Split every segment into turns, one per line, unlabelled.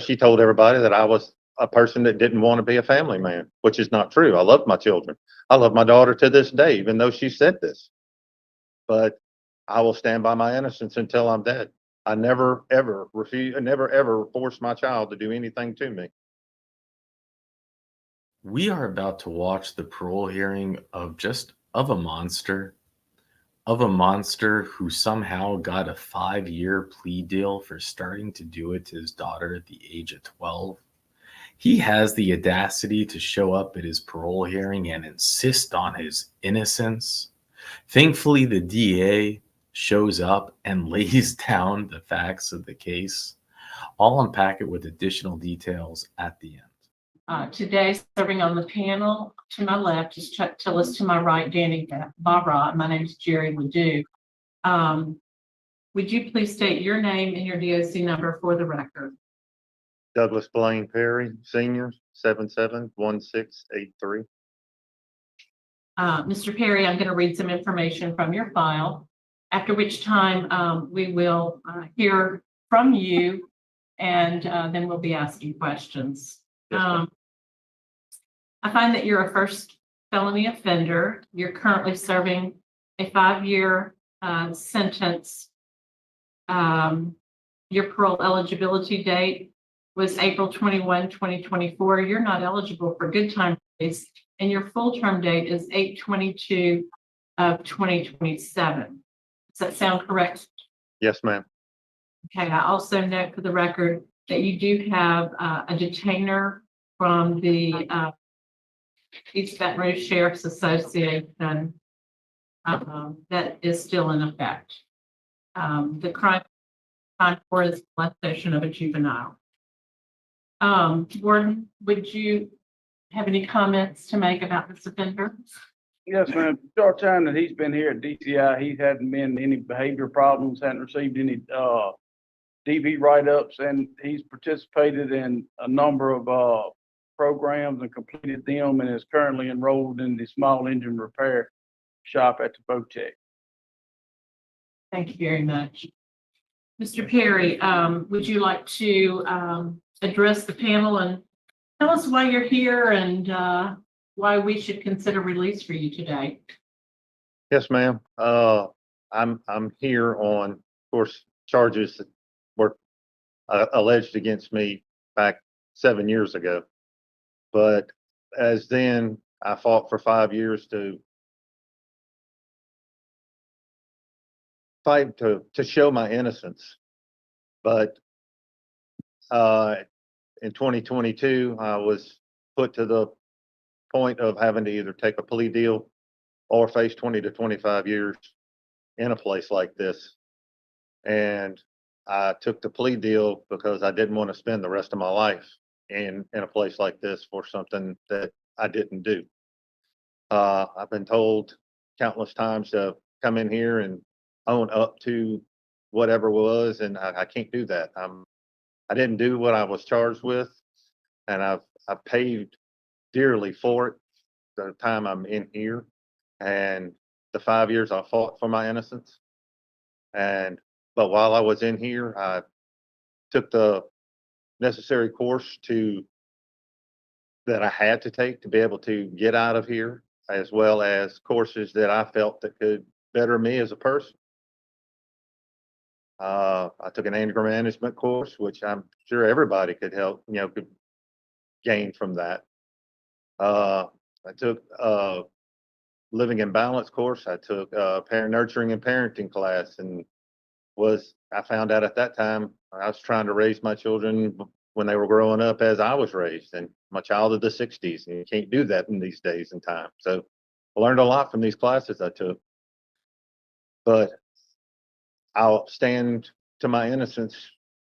She told everybody that I was a person that didn't want to be a family man, which is not true. I love my children. I love my daughter to this day, even though she said this. But I will stand by my innocence until I'm dead. I never ever refuse, never ever force my child to do anything to me.
We are about to watch the parole hearing of a monster who somehow got a 5-year plea deal for starting to do it to his daughter at the age of 12. He has the audacity to show up at his parole hearing and insist on his innocence. Thankfully, the DA shows up and lays down the facts of the case. I'll unpack it with additional details at the end.
Today, serving on the panel to my left is Chuck Tillis, to my right, Danny Barra. My name is Jerry Ledoux. Would you please state your name and your DOC number for the record?
Douglas Blaine Perry, Senior, 771683.
Mr. Perry, I'm going to read some information from your file, after which time we will hear from you, and then we'll be asking questions.
Yes,
I find that you're a first felony offender. You're currently serving a 5-year sentence. Your parole eligibility date was April 21, 2024. You're not eligible for good time release, and your full term date is 8/22 of 2027. Does that sound correct?
yes, ma'am.
Okay. I also note for the record that you do have a detainer from the East Baton Rouge Sheriff's Association that is still in effect. The crime for is molestation of a juvenile. Warden, would you have any comments to make about this offender?
Yes, ma'am. Short time that he's been here at DCI, he hadn't been any behavior problems, hadn't received any DV write-ups, and he's participated in a number of programs and completed them, and is currently enrolled in the small engine repair shop at the Votech.
Thank you very much. Mr. Perry, would you like to address the panel and tell us why you're here and why we should consider release for you today?
Yes, ma'am. I'm here on, of course, charges that were alleged against me back 7 years ago. But as then, I fought for 5 years to fight to show my innocence. But in 2022, I was put to the point of having to either take a plea deal or face 20 to 25 years in a place like this. And I took the plea deal because I didn't want to spend the rest of my life in a place like this for something that I didn't do. I've been told countless times to come in here and own up to whatever was, and I can't do that. I didn't do what I was charged with, and I've paid dearly for it the time I'm in here, and the 5 years I fought for my innocence. But while I was in here, I took the necessary course that I had to take to be able to get out of here, as well as courses that I felt that could better me as a person. I took an anger management course, which I'm sure everybody could could gain from that. I took a living in balance course. I took a parent nurturing and parenting class, and I found out at that time I was trying to raise my children when they were growing up as I was raised, and I'm a child of the 60s, and you can't do that in these days and time. So I learned a lot from these classes I took, but I'll stand to my innocence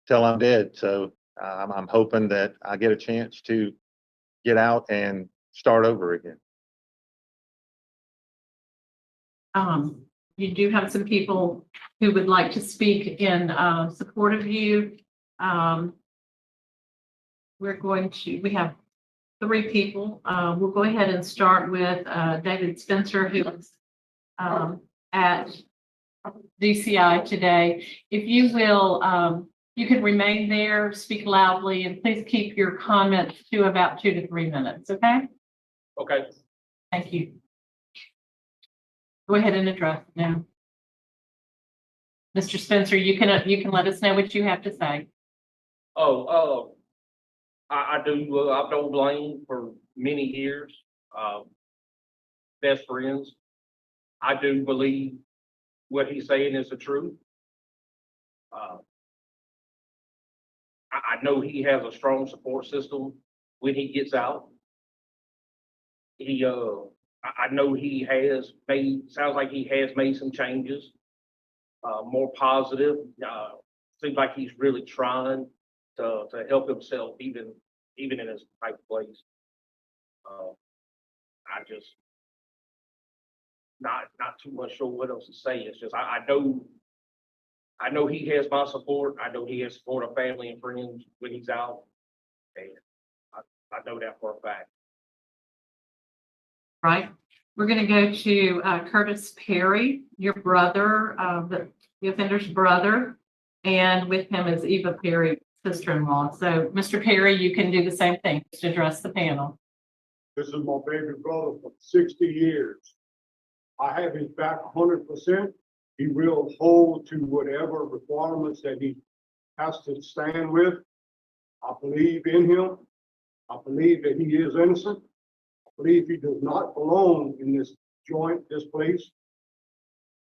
till I'm dead. So I'm hoping that I get a chance to get out and start over again.
You do have some people who would like to speak in support of you. We have 3 people. We'll go ahead and start with David Spencer, who is at DCI today. If you will You can remain there, speak loudly, and please keep your comments to about 2 to 3 minutes, okay?
Okay.
Thank you. Go ahead and address now. Mr. Spencer, you can let us know what you have to say.
I've known Blaine for many years, best friends. I do believe what he's saying is the truth. I know he has a strong support system when he gets out. I know he sounds like he has made some changes, more positive. Seems like he's really trying to help himself, even in his type of place. I just not too much sure what else to say. It's just I know he has my support. I know he has support of family and friends when he's out, and I know that for a fact.
Right. We're going to go to Curtis Perry, your brother, the offender's brother, and with him is Eva Perry, sister-in-law. So, Mr. Perry, you can do the same thing to address the panel.
This is my baby brother for 60 years. I have his back 100%. He will hold to whatever requirements that he has to stand with. I believe in him. I believe that he is innocent. I believe he does not belong in this joint, this place.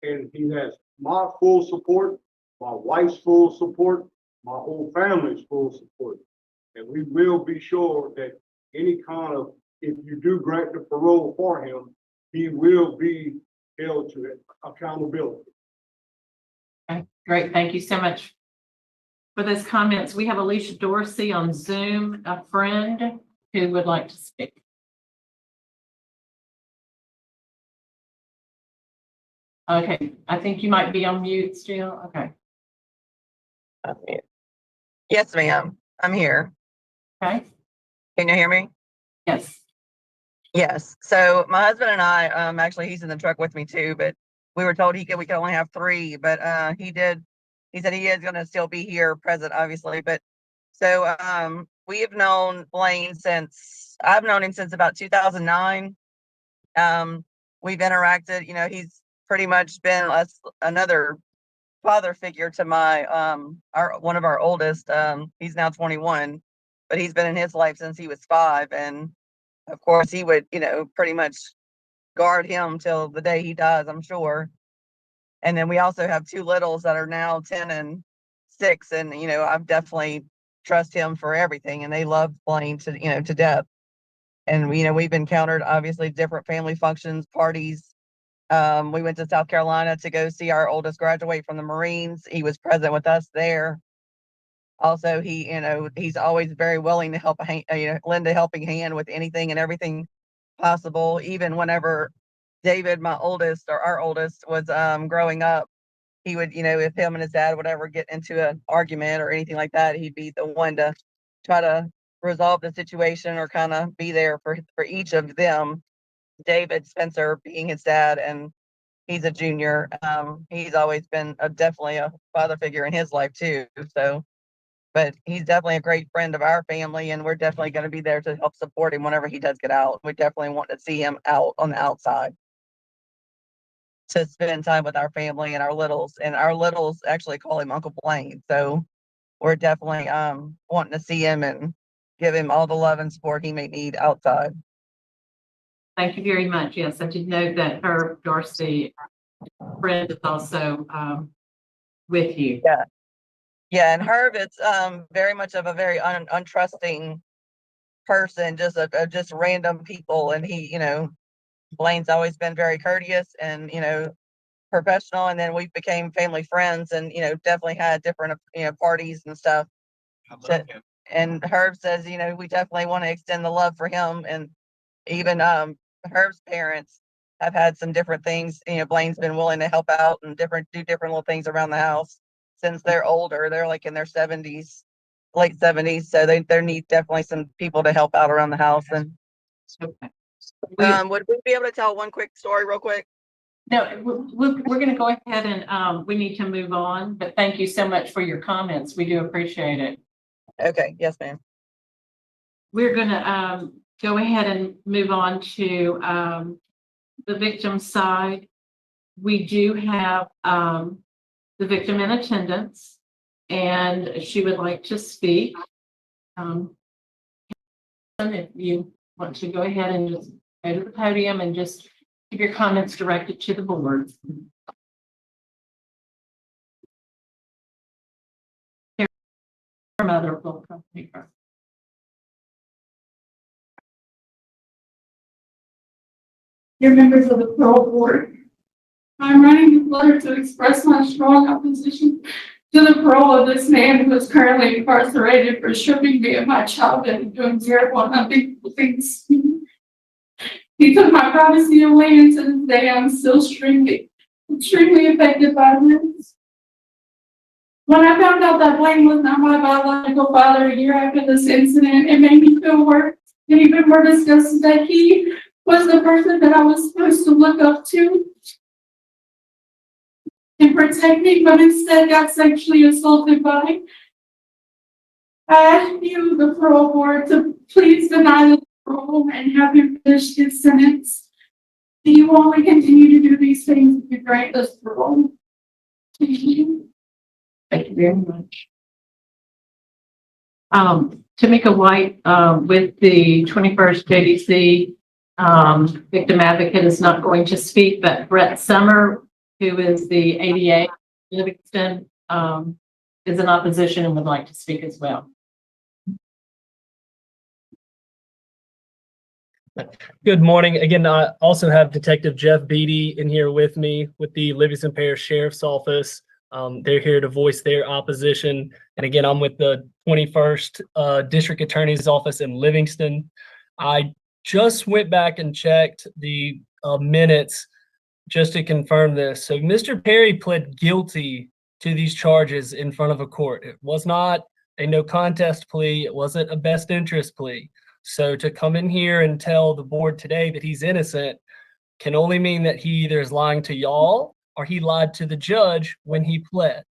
And he has my full support, my wife's full support, my whole family's full support. And we will be sure that any kind of, if you do grant the parole for him, he will be held to accountability.
Okay, great. Thank you so much for those comments. We have Alicia Dorsey on Zoom, a friend who would like to speak. Okay, I think you might be on mute still. Okay.
Yes, ma'am. I'm here.
Okay.
Can you hear me?
Yes.
Yes. So my husband and I, actually he's in the truck with me too, but we were told we could only have 3, but he said he is gonna still be here present, obviously. But so we have known Blaine I've known him since about 2009. We've interacted, he's pretty much been another father figure to my one of our oldest. He's now 21, but he's been in his life since he was 5, and of course he would pretty much guard him till the day he dies, I'm sure. And then we also have 2 littles that are now 10 and 6, and I've definitely trust him for everything, and they love Blaine to death. And we've encountered obviously different family functions, parties. We went to South Carolina to go see our oldest graduate from the Marines. He was present with us there. Also, he's always very willing to help, lend a helping hand with anything and everything possible. Even whenever David, my oldest, or our oldest, was growing up, he would, if him and his dad would ever get into an argument or anything like that, he'd be the one to try to resolve the situation or kind of be there for each of them. David Spencer being his dad, and he's a junior. He's always been definitely a father figure in his life too. So, but he's definitely a great friend of our family, and we're definitely going to be there to help support him whenever he does get out. We definitely want to see him out on the outside to spend time with our family and our littles actually call him Uncle Blaine. So we're definitely wanting to see him and give him all the love and support he may need outside.
Thank you very much. Yes, I did know that her Dorsey friend is also with you.
Yeah, and Herb is very much of a very untrusting person, just random people, and he, Blaine's always been very courteous and professional, and then we became family friends, and definitely had different parties and stuff. So, and Herb says we definitely want to extend the love for him, and even Herb's parents have had some different things. Blaine's been willing to help out and do different little things around the house since they're older. They're like in their 70s, late 70s, so they need definitely some people to help out around the house. And
Okay.
would we be able to tell one quick story real quick?
No, we're going to go ahead and we need to move on, but thank you so much for your comments. We do appreciate it.
Okay, yes, ma'am.
We're going to go ahead and move on to the victim side. We do have the victim in attendance, and she would like to speak. If you want to go ahead and just go to the podium and just keep your comments directed to the board. Her mother will accompany her.
Dear members of the parole board, I'm writing this letter to express my strong opposition to the parole of this man who is currently incarcerated for stripping me of my childhood and doing terrible and unthinkable things. He took my privacy away, and to this day I'm still extremely affected by this. When I found out that Blaine was not my biological father a year after this incident, it made me feel worse and even more disgusted that he was the person that I was supposed to look up to and protect me, but instead got sexually assaulted by. I ask you, the parole board, to please deny the parole and have him finish his sentence. Do you only continue to do these things if you grant us parole? Thank you.
Thank you very much. Tamika White, with the 21st JDC victim advocate, is not going to speak, but Brett Summer, who is the ADA Livingston, is in opposition and would like to speak as well.
Good morning. Again, I also have Detective Jeff Beatty in here with me with the Livingston Parish Sheriff's Office. They're here to voice their opposition. And again, I'm with the 21st District Attorney's Office in Livingston. I just went back and checked the minutes just to confirm this. So Mr. Perry pled guilty to these charges in front of a court. It was not a no contest plea. It wasn't a best interest plea. So to come in here and tell the board today that he's innocent can only mean that he either is lying to y'all or he lied to the judge when he pled.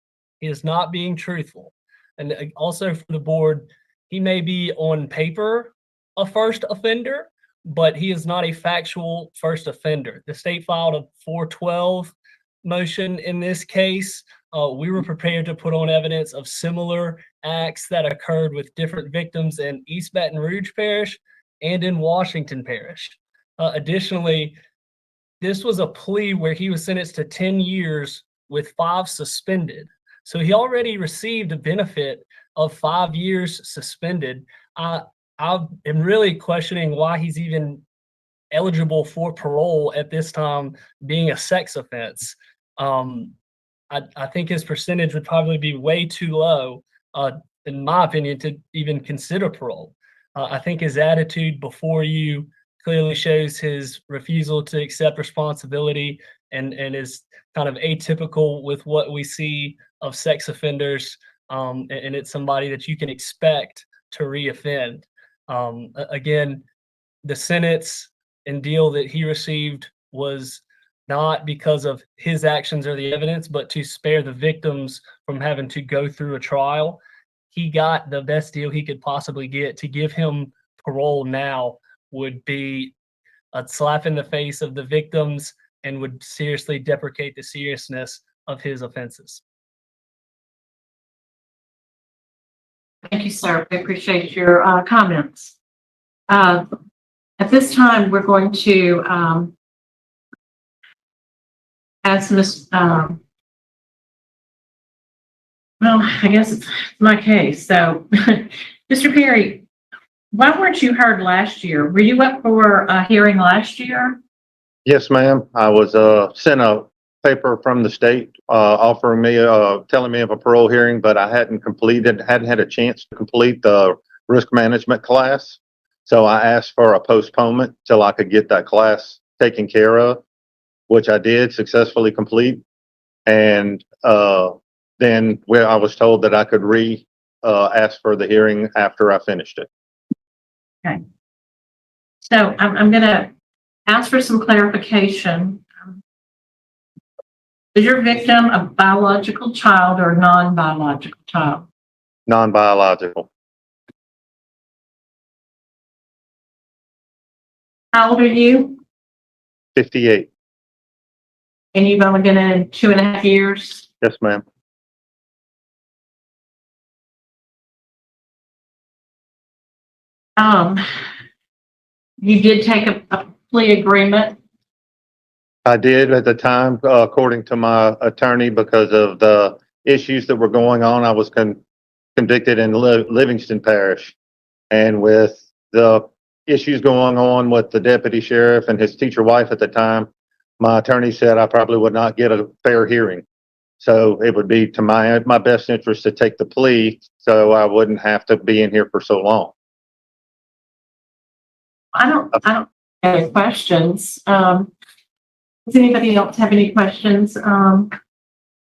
He is not being truthful. And also for the board, he may be on paper a first offender, but he is not a factual first offender. The state filed a 412 motion in this case. We were prepared to put on evidence of similar acts that occurred with different victims in East Baton Rouge Parish and in Washington Parish. Additionally, this was a plea where he was sentenced to 10 years with 5 suspended. So he already received a benefit of 5 years suspended. I am really questioning why he's even eligible for parole at this time, being a sex offense. I think his percentage would probably be way too low, in my opinion, to even consider parole. I think his attitude before you clearly shows his refusal to accept responsibility and is kind of atypical with what we see of sex offenders. And it's somebody that you can expect to reoffend. Again, the sentence and deal that he received was not because of his actions or the evidence, but to spare the victims from having to go through a trial. He got the best deal he could possibly get. To give him parole now would be a slap in the face of the victims and would seriously deprecate the seriousness of his offenses.
Thank you, sir. I appreciate your comments. At this time, we're going to ask Ms. Well, I guess it's my case. So, Mr. Perry, why weren't you heard last year? Were you up for a hearing last year?
Yes, ma'am. I was sent a paper from the state offering me, telling me of a parole hearing, but I hadn't had a chance to complete the risk management class. So I asked for a postponement till I could get that class taken care of, which I did successfully complete. And then where I was told that I could ask for the hearing after I finished it.
Okay. So I'm going to ask for some clarification. Is your victim a biological child or non-biological child?
Non-biological.
How old are you?
58.
And you've only been in 2.5 years?
Yes, ma'am.
You did take a plea agreement.
I did at the time, according to my attorney, because of the issues that were going on. I was convicted in Livingston Parish. And with the issues going on with the deputy sheriff and his teacher wife at the time, my attorney said I probably would not get a fair hearing. So it would be to my best interest to take the plea so I wouldn't have to be in here for so long.
I don't have any questions. Does anybody else have any questions?
Oh,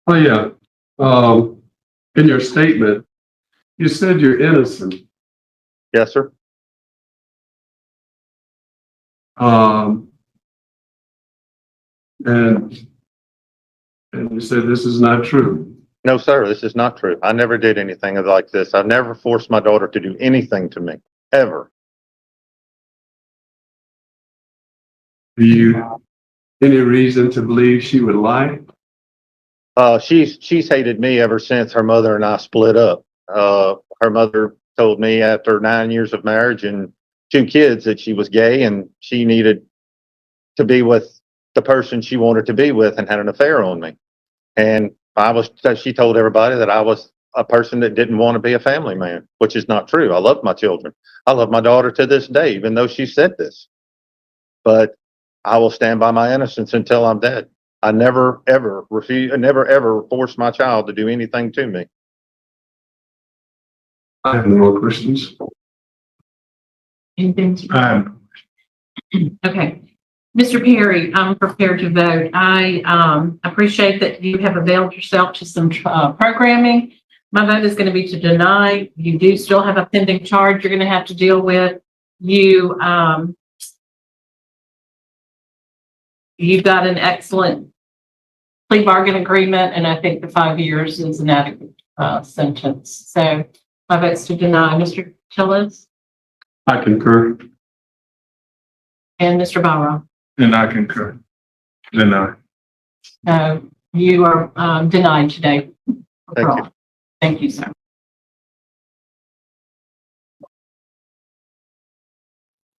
yeah. In your statement, you said you're innocent.
Yes, sir.
And you said this is not true.
No, sir, this is not true. I never did anything like this. I've never forced my daughter to do anything to me, ever.
Do you any reason to believe she would lie?
She's hated me ever since her mother and I split up. Her mother told me after 9 years of marriage and 2 kids that she was gay and she needed to be with the person she wanted to be with and had an affair on me. And she told everybody that I was a person that didn't want to be a family man, which is not true. I love my children. I love my daughter to this day, even though she said this. But I will stand by my innocence until I'm dead. I never ever forced my child to do anything to me.
I have no more questions.
Anything to Okay. Mr. Perry, I'm prepared to vote. I appreciate that you have availed yourself to some programming. My vote is going to be to deny. You do still have a pending charge you're going to have to deal with. You've got an excellent plea bargain agreement, and I think the 5 years is an adequate sentence. So my vote's to deny. Mr. Tillis
I concur.
and Mr. Barrow.
And I concur. Deny.
You are denied today.
Thank you.
Thank you, sir.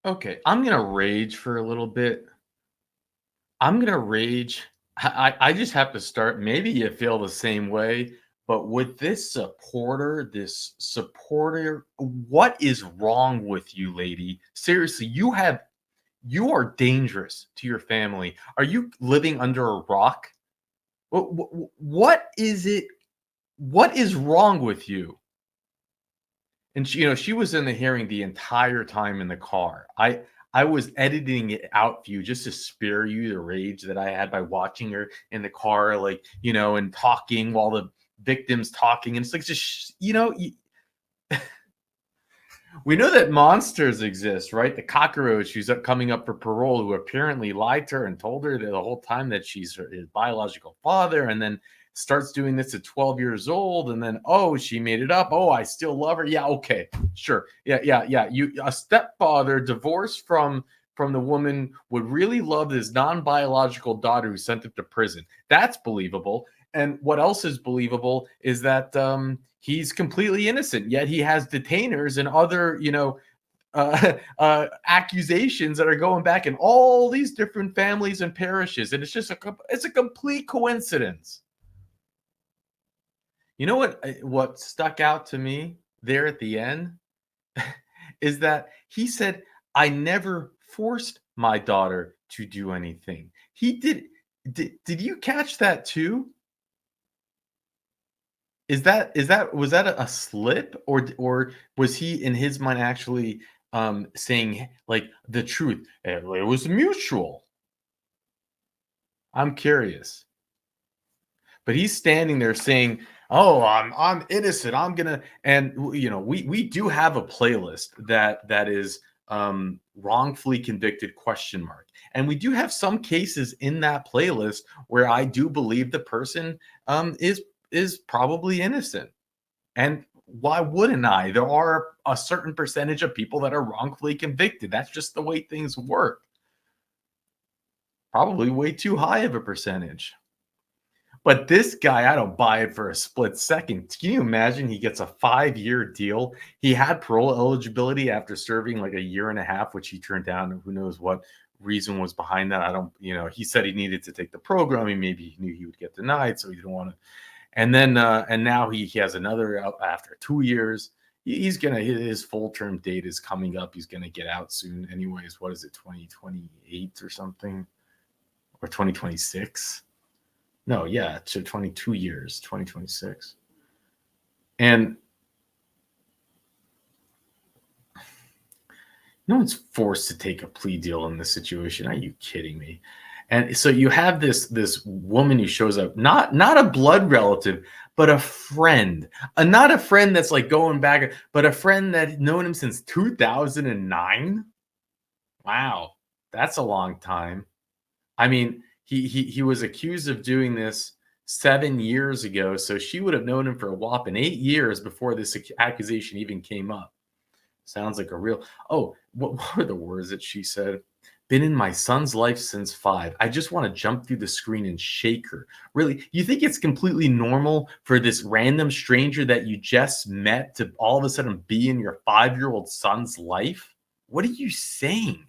Okay, I'm gonna rage for a little bit. I'm gonna rage. I just have to start. Maybe you feel the same way, but with this supporter, what is wrong with you, lady? Seriously, you are dangerous to your family. Are you living under a rock? What is it? What is wrong with you? And she was in the hearing the entire time in the car. I was editing it out for you just to spare you the rage that I had by watching her in the car, and talking while the victim's talking. And it's like, just, we know that monsters exist, right? The cockroach who's coming up for parole, who apparently lied to her and told her the whole time that she's his biological father, and then starts doing this at 12 years old, and then, she made it up. I still love her. Yeah, okay, sure. Yeah. A stepfather divorced from the woman would really love his non-biological daughter who sent him to prison. That's believable. And what else is believable is that he's completely innocent, yet he has detainers and other, accusations that are going back in all these different families and parishes. And it's a complete coincidence. You know what stuck out to me there at the end is that he said, I never forced my daughter to do anything. He did. Did you catch that too? Was that a slip, or was he in his mind actually saying like the truth? It was mutual. I'm curious. But he's standing there saying, I'm innocent. I'm gonna, and we do have a playlist that is wrongfully convicted ? And we do have some cases in that playlist where I do believe the person is probably innocent. And why wouldn't I? There are a certain percentage of people that are wrongfully convicted. That's just the way things work. Probably way too high of a percentage. But this guy, I don't buy it for a split second. Can you imagine he gets a 5-year deal? He had parole eligibility after serving like a year and a half, which he turned down. Who knows what reason was behind that? I don't, he said he needed to take the program. Maybe he knew he would get denied, so he didn't want to. And then, and now he has another out after 2 years. His full term date is coming up. He's gonna get out soon, anyways. What is it, 2028 or something, or 2026? No, yeah, so 22 years, 2026. And no one's forced to take a plea deal in this situation. Are you kidding me? And so you have this woman who shows up, not a blood relative, but a friend. Not a friend that's like going back, but a friend that known him since 2009. Wow, that's a long time. I mean, he was accused of doing this 7 years ago, so she would have known him for a whopping 8 years before this accusation even came up. Sounds like a real. Oh, what were the words that she said? Been in my son's life since 5. I just want to jump through the screen and shake her. Really? You think it's completely normal for this random stranger that you just met to all of a sudden be in your 5-year-old son's life? What are you saying?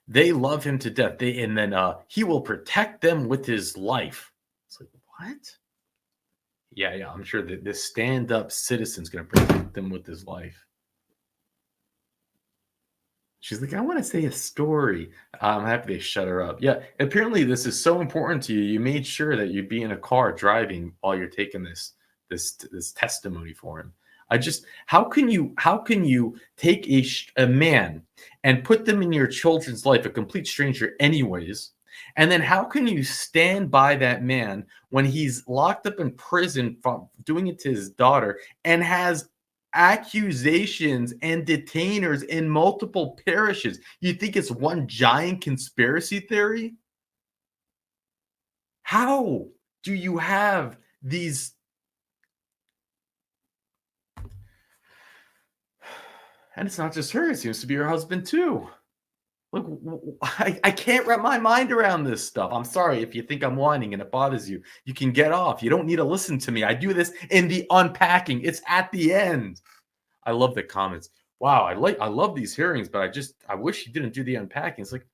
They love him to death. He will protect them with his life. It's like, what? Yeah, I'm sure that this stand-up citizen's going to protect them with his life. She's like, I want to say a story. I'm happy they shut her up. Yeah, apparently this is so important to you. You made sure that you'd be in a car driving while you're taking this testimony for him. How can you take a man and put them in your children's life, a complete stranger anyways, and then how can you stand by that man when he's locked up in prison for doing it to his daughter and has accusations and detainers in multiple parishes? You think it's one giant conspiracy theory? How do you have these? And it's not just her, it seems to be her husband too. Look, I can't wrap my mind around this stuff. I'm sorry if you think I'm whining and it bothers you. You can get off. You don't need to listen to me. I do this in the unpacking. It's at the end. I love the comments. Wow, I love these hearings, but I wish you didn't do the unpacking. It's like,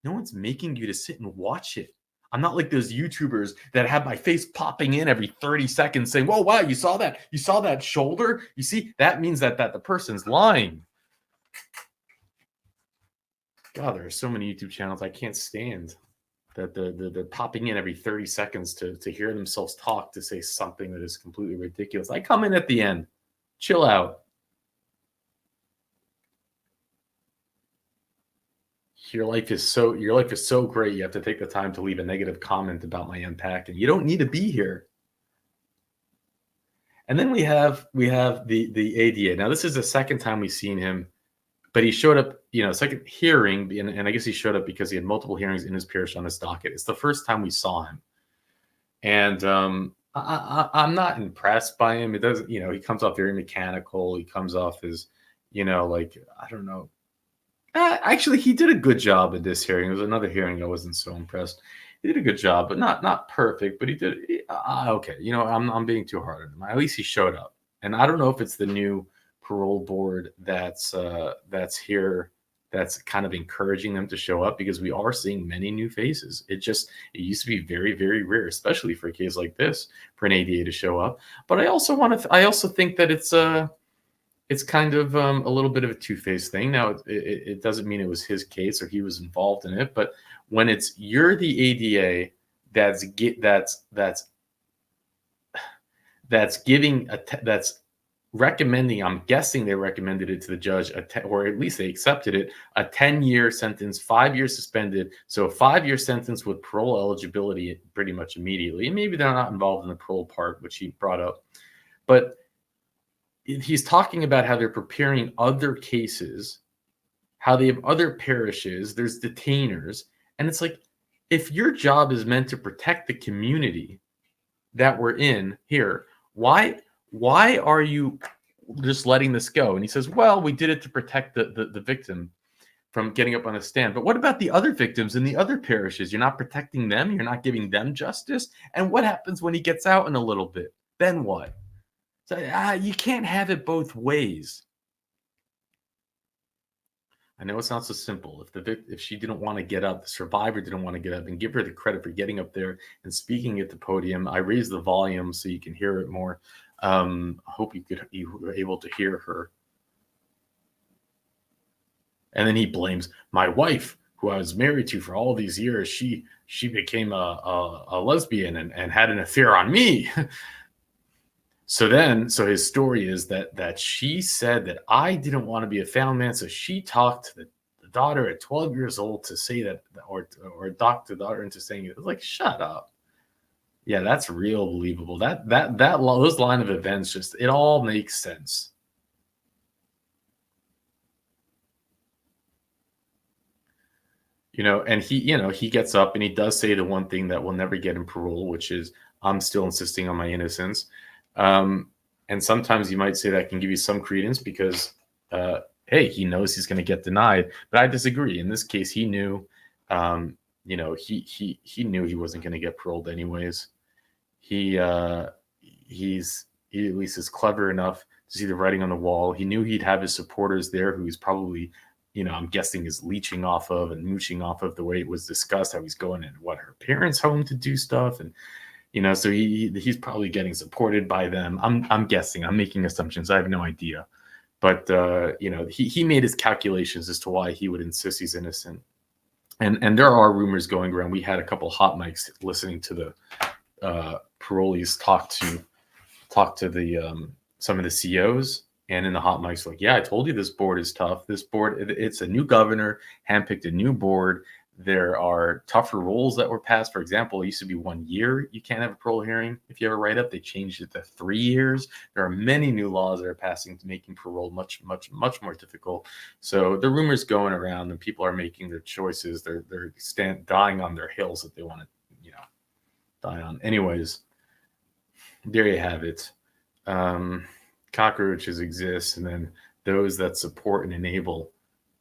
no one's making you to sit and watch it. I'm not like those YouTubers that have my face popping in every 30 seconds saying, whoa, wow, you saw that? You saw that shoulder? You see, that means that the person's lying. God, there are so many YouTube channels I can't stand that they're popping in every 30 seconds to hear themselves talk to say something that is completely ridiculous. I come in at the end. Chill out. Your life is so great. You have to take the time to leave a negative comment about my unpacking. You don't need to be here. And then we have the ADA. Now this is the second time we've seen him, but he showed up, second hearing, and I guess he showed up because he had multiple hearings in his parish on his docket. It's the first time we saw him, and I'm not impressed by him. It doesn't, he comes off very mechanical. He comes off as, like, I don't know. Actually, he did a good job at this hearing. There was another hearing I wasn't so impressed. He did a good job, but not perfect. But he did okay. I'm being too hard on him. At least he showed up, and I don't know if it's the new parole board that's here that's kind of encouraging them to show up, because we are seeing many new faces. It used to be very, very rare, especially for a case like this, for an ADA to show up. But I also think that it's kind of a little bit of a two-faced thing. Now, it doesn't mean it was his case or he was involved in it, but when you're the ADA that's recommending, I'm guessing they recommended it to the judge, or at least they accepted it, a 10-year sentence, 5 years suspended. So a 5-year sentence with parole eligibility pretty much immediately. And maybe they're not involved in the parole part, which he brought up. But he's talking about how they're preparing other cases, how they have other parishes, there's detainers, and it's like, if your job is meant to protect the community that we're in here, why are you just letting this go? And he says, well, we did it to protect the victim from getting up on a stand. But what about the other victims in the other parishes? You're not protecting them. You're not giving them justice. And what happens when he gets out in a little bit? Then what? So you can't have it both ways. I know it's not so simple. If she didn't want to get up, the survivor didn't want to get up, and give her the credit for getting up there and speaking at the podium. I raised the volume so you can hear it more. I hope you were able to hear her. And then he blames my wife, who I was married to for all these years. She became a lesbian and had an affair on me. So his story is that she said that I didn't want to be a found man. So she talked to the daughter at 12 years old to say that, or talked the daughter into saying it. It was like, shut up. Yeah, that's real believable. Those line of events, just, it all makes sense. And he gets up and he does say the one thing that will never get him parole, which is, I'm still insisting on my innocence. And sometimes you might say that can give you some credence because, hey, he knows he's going to get denied. But I disagree. In this case, he knew, he knew he wasn't going to get paroled anyways. He at least is clever enough to see the writing on the wall. He knew he'd have his supporters there, who he's probably, I'm guessing, is leeching off of and mooching off of the way it was discussed, how he's going in her parents' home to do stuff. And so he's probably getting supported by them. I'm guessing. I'm making assumptions. I have no idea. But he made his calculations as to why he would insist he's innocent. And there are rumors going around. We had a couple hot mics listening to the parolees talk to the some of the COs, and in the hot mics, like, yeah, I told you this board is tough. This board, it's a new governor, handpicked a new board. There are tougher rules that were passed. For example, it used to be 1 year. You can't have a parole hearing if you have a write-up. They changed it to 3 years. There are many new laws that are passing to making parole much, much, much more difficult. So the rumors going around and people are making their choices. They're dying on their hills that they want to, die on. Anyways, there you have it. Cockroaches exist, and then those that support and enable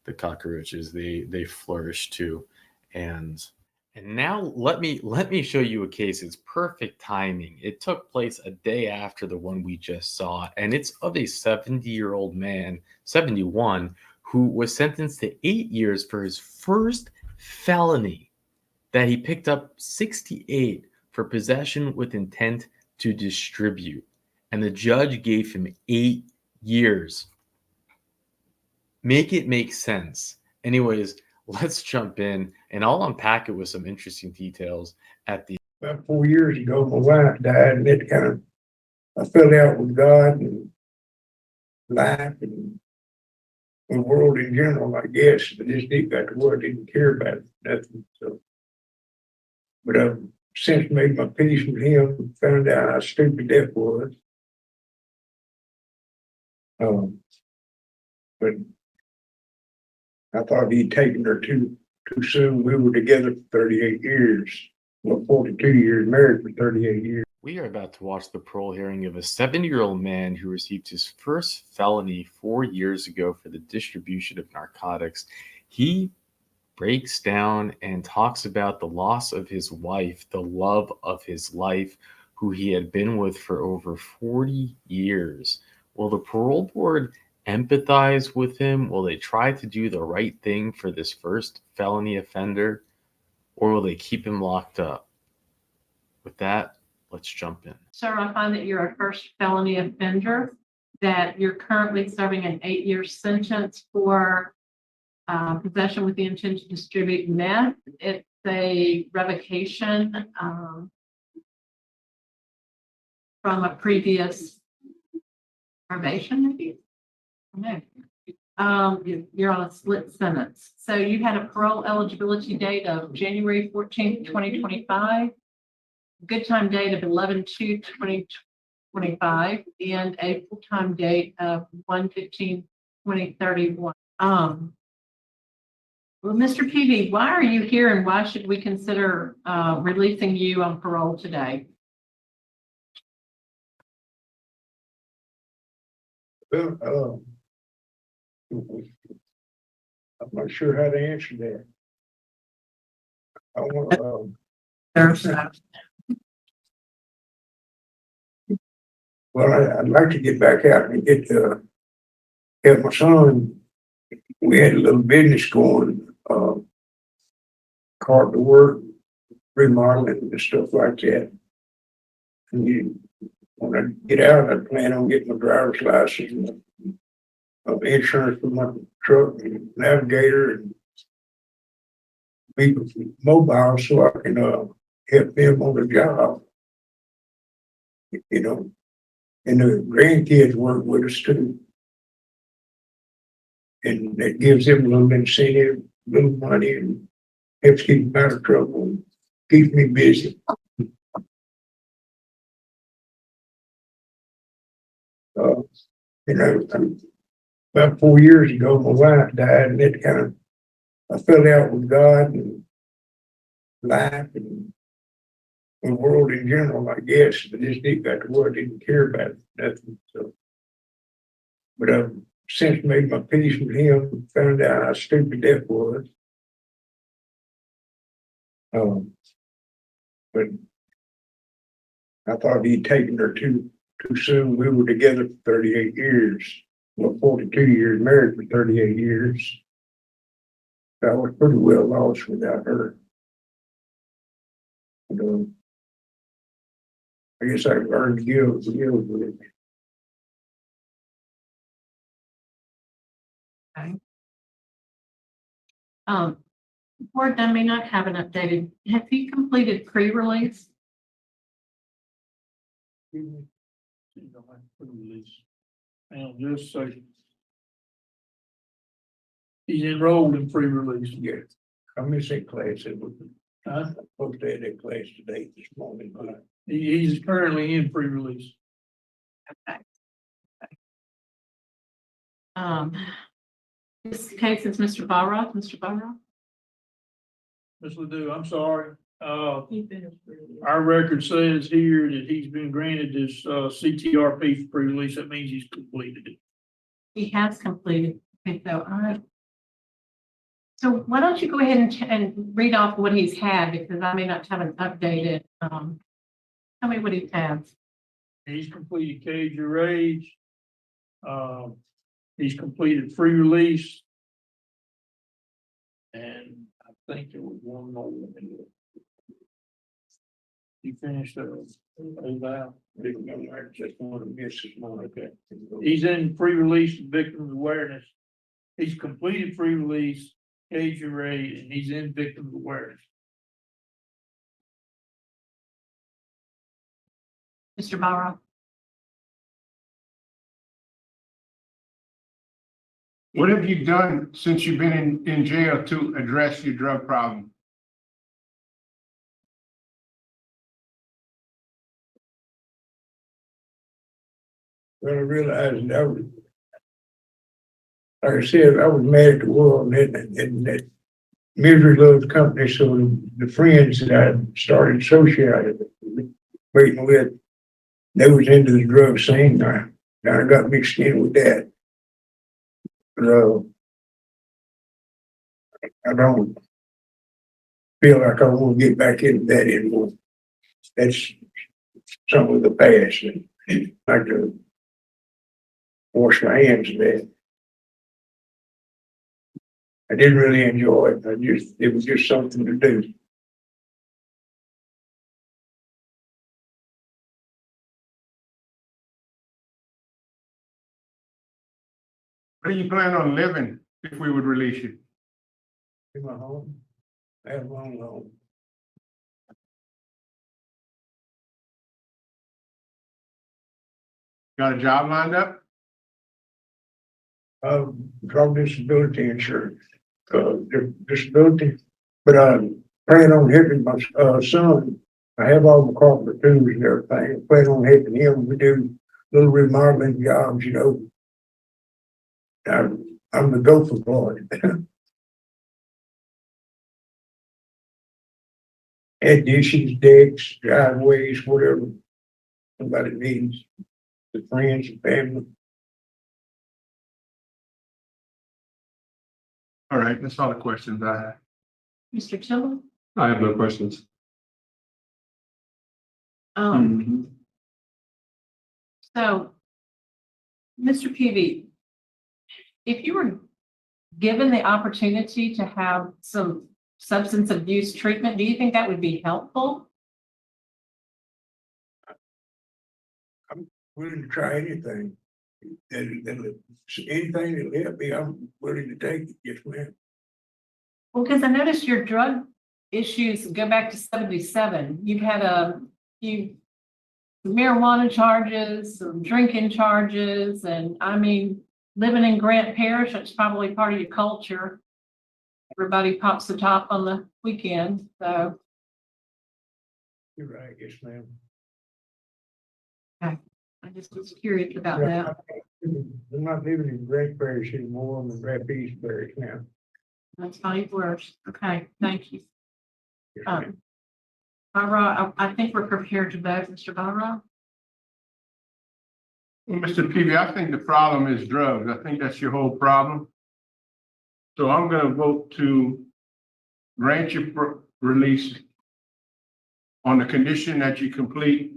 the cockroaches, they flourish too. And now let me show you a case. It's perfect timing. It took place a day after the one we just saw, and it's of a 70-year-old man, 71, who was sentenced to 8 years for his first felony that he picked up 68 for possession with intent to distribute. And the judge gave him 8 years. Make it make sense. Anyways, let's jump in, and I'll unpack it with some interesting details at the.
About 4 years ago, my wife died, and it I fell out with God and life and the world in general, I guess. I just got to where I didn't care about nothing. So, but I've since made my peace with him, found out how stupid that was. But I thought he'd taken her too soon. We were together for 38 years. Well, 42 years, married for 38 years.
We are about to watch the parole hearing of a 70-year-old man who received his first felony 4 years ago for the distribution of narcotics. He breaks down and talks about the loss of his wife, the love of his life, who he had been with for over 40 years. Will the parole board empathize with him? Will they try to do the right thing for this first felony offender? Or will they keep him locked up? With that, let's jump in.
Sir, I find that you're a first felony offender, that you're currently serving an 8-year sentence for possession with the intent to distribute meth. It's a revocation from a previous probation, maybe? No. You're on a split sentence. So you had a parole eligibility date of January 14th, 2025. Good time date of 11/2/2025. 2025, and a full-time date of 1/15/2031. Well, Mr. Peavy, why are you here and why should we consider releasing you on parole today?
Well, I'm not sure how to answer that. I want well, I'd like to get back out and get help my son. We had a little business going, car to work, remodeling and stuff like that. And when I get out, I plan on getting my driver's license and insurance for my truck and navigator and be mobile so I can help them on the job. You know, and the grandkids work with us too. And that gives them a little incentive, a little money, and helps keep them out of trouble and keeps me busy. You know, about 4 years ago, my wife died, and it kind of, I fell out with God and life and the world in general, I guess. I just didn't got to where I didn't care about nothing. So, but I've since made my peace with him, found out how stupid that was. But I thought he'd taken her too soon. We were together for 38 years. Well, 42 years, married for 38 years. I was pretty well lost without her. And, I guess I learned to deal with it.
Board, I may not have an updated. Have you completed pre-release?
And just so he's enrolled in pre-release. Yes. I'm missing class. I'm supposed to have that class today, this morning, but he's currently in pre-release.
Okay. This case is Mr. Barra. Mr. Barra?
Ms. Ledoux, I'm sorry. Our record says here that he's been granted this CTRP for pre-release. That means he's completed it.
He has completed. Okay, so, all right. So why don't you go ahead and read off what he's had, because I may not have an updated, tell me what he's had.
He's completed cage your age. He's completed free release. And I think there was one more. He finished eval. Just want to miss his one. Okay. He's in free release and victims awareness. He's completed free release, cage your age, and he's in victims awareness.
Mr. Barra?
What have you done since you've been in jail to address your drug problem?
Well, I realized I was, like I said, I was mad at the world and that misery loves company. So the friends that I started associating with, they was into the drug scene. I got mixed in with that. But, I don't feel like I want to get back into that anymore. That's some of the past. And I like to wash my hands of that. I didn't really enjoy it. It was just something to do.
Where do you plan on living if we would release you?
In my home, I have my own home.
Got a job lined up?
Drug disability insurance, disability, but I plan on helping my son I have all the carpenter tools and everything. I plan on helping him. We do little remodeling jobs, you know. I'm the gopher boy. Additions, decks, driveways, whatever somebody needs. The friends and family.
All right, that's all the questions I have.
Mr. Tillman?
I have no questions.
So, Mr. Peavy, if you were given the opportunity to have some substance abuse treatment, do you think that would be helpful?
Willing to try anything. And anything that'll help me, I'm willing to take it. Yes, ma'am.
Well, because I noticed your drug issues go back to 77. You've had a few marijuana charges, some drinking charges, and I mean, living in Grant Parish, it's probably part of your culture. Everybody pops the top on the weekend, so.
You're right. Yes, ma'am.
I just was curious about that.
I'm not living in Grant Parish anymore. I'm in Rapides Parish now.
That's probably worse. Okay, thank you.
Yes, ma'am.
Bara, I think we're prepared to vote, Mr. Bara.
Well, Mr. Peavy, I think the problem is drugs. I think that's your whole problem. So I'm gonna vote to grant your release on the condition that you complete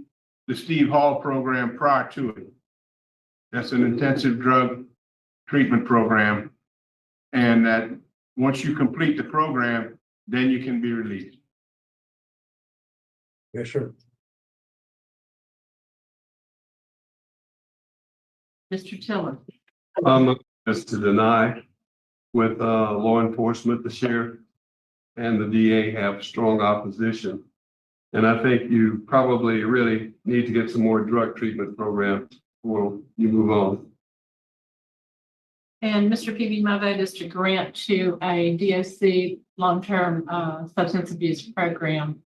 the Steve Hall program prior to it. That's an intensive drug treatment program. And that once you complete the program, then you can be released.
Yes, sir.
Mr. Tiller.
Just to deny with law enforcement, the sheriff and the DA have strong opposition. And I think you probably really need to get some more drug treatment programs before you move on.
And Mr. Peavy, my vote is to grant to a DOC long-term substance abuse program.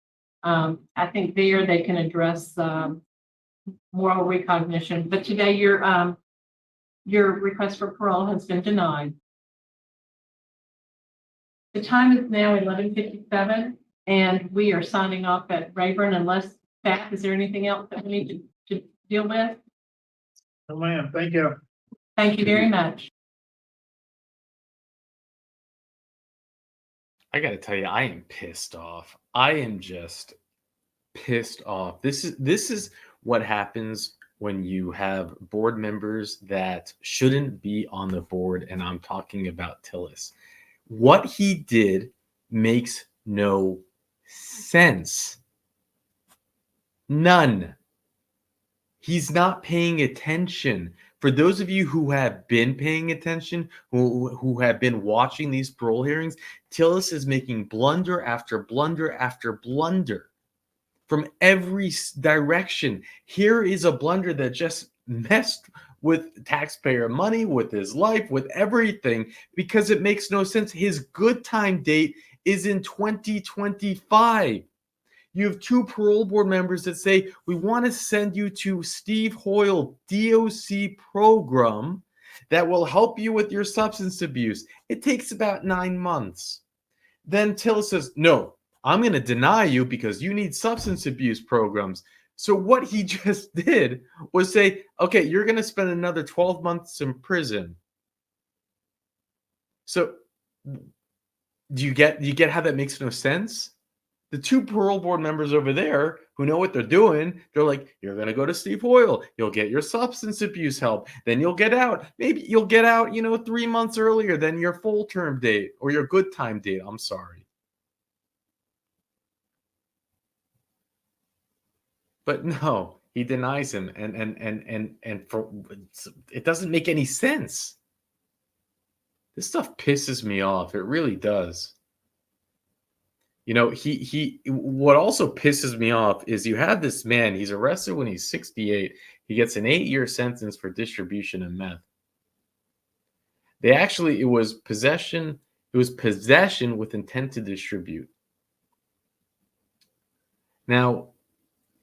I think there they can address moral recognition, but today your request for parole has been denied. The time is now 11:57, and we are signing off at Rayburn unless, Pat, is there anything else that we need to deal with?
No, ma'am. Thank you.
Thank you very much.
I gotta tell you, I am pissed off. I am just pissed off. This is what happens when you have board members that shouldn't be on the board, and I'm talking about Tillis. What he did makes no sense. None. He's not paying attention. For those of you who have been paying attention, who have been watching these parole hearings, Tillis is making blunder after blunder after blunder from every direction. Here is a blunder that just messed with taxpayer money, with his life, with everything, because it makes no sense. His good time date is in 2025. You have two parole board members that say, we want to send you to Steve Hoyle DOC program that will help you with your substance abuse. It takes about 9 months. Then Tillis says, no, I'm going to deny you because you need substance abuse programs. So what he just did was say, okay, you're going to spend another 12 months in prison. So do you get how that makes no sense? The two parole board members over there who know what they're doing, they're like, you're going to go to Steve Hoyle. You'll get your substance abuse help. Then you'll get out. Maybe you'll get out, 3 months earlier than your full term date or your good time date. I'm sorry. But no, he denies him. And for it doesn't make any sense. This stuff pisses me off. It really does. What also pisses me off is you have this man, he's arrested when he's 68. He gets an 8-year sentence for distribution of meth. It was possession with intent to distribute. Now,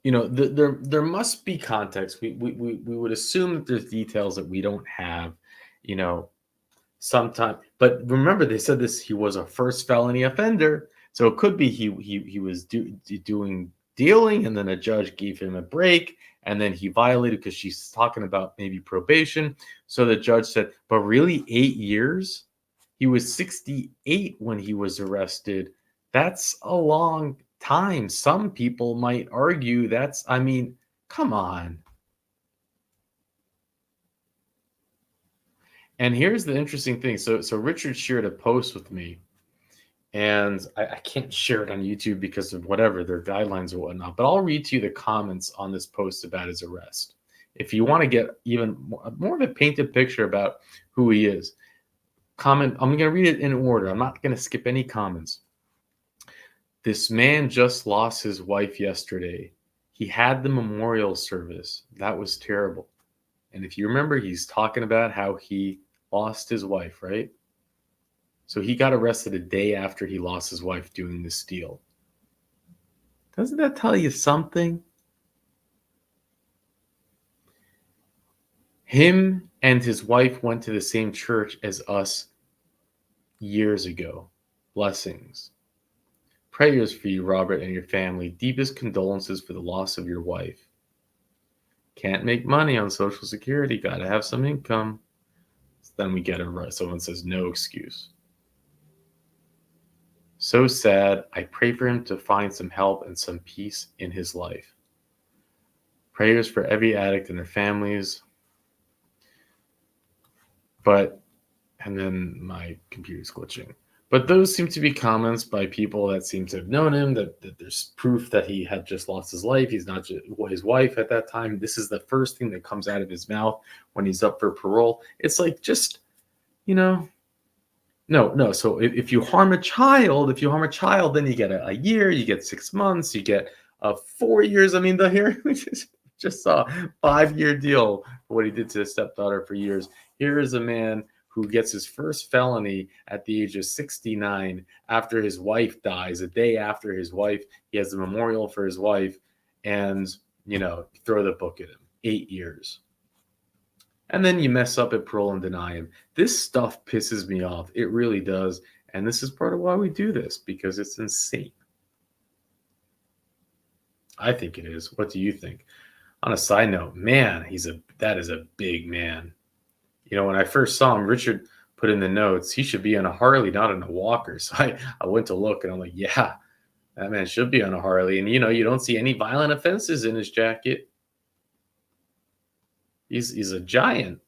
you know, there must be context. We would assume that there's details that we don't have, you know, sometime. But remember, they said this, he was a first felony offender. So it could be he was doing dealing, and then a judge gave him a break, and then he violated because she's talking about maybe probation. So the judge said, but really 8 years? He was 68 when he was arrested. That's a long time. Some people might argue that's, I mean, come on. And here's the interesting thing. So Richard shared a post with me, and I can't share it on YouTube because of whatever their guidelines or whatnot, but I'll read to you the comments on this post about his arrest. If you want to get even more of a painted picture about who he is, comment. I'm going to read it in order. I'm not going to skip any comments. This man just lost his wife yesterday. He had the memorial service. That was terrible. And if you remember, he's talking about how he lost his wife, right? So he got arrested a day after he lost his wife doing this deal. Doesn't that tell you something? Him and his wife went to the same church as us years ago. Blessings. Prayers for you, Robert, and your family. Deepest condolences for the loss of your wife. Can't make money on Social Security. Got to have some income. So then we get a someone says no excuse. So sad. I pray for him to find some help and some peace in his life. Prayers for every addict and their families. But, and then my computer's glitching. But those seem to be comments by people that seem to have known him, that there's proof that he had just lost his life. He's not just his wife at that time. This is the first thing that comes out of his mouth when he's up for parole. It's like, just, you know, no. So if you harm a child, then you get a year, you get 6 months, you get 4 years. I mean, the hearing we just saw 5-year deal for what he did to his stepdaughter for years. Here is a man who gets his first felony at the age of 69 after his wife dies. A day after his wife, he has a memorial for his wife, and, you know, throw the book at him. 8 years. And then you mess up at parole and deny him. This stuff pisses me off. It really does. And this is part of why we do this, because it's insane. I think it is. What do you think? On a side note, man, that is a big man. You know, when I first saw him, Richard put in the notes, he should be on a Harley, not on a walker. So I went to look, and I'm like, yeah, that man should be on a Harley. And, you know, you don't see any violent offenses in his jacket. He's a giant.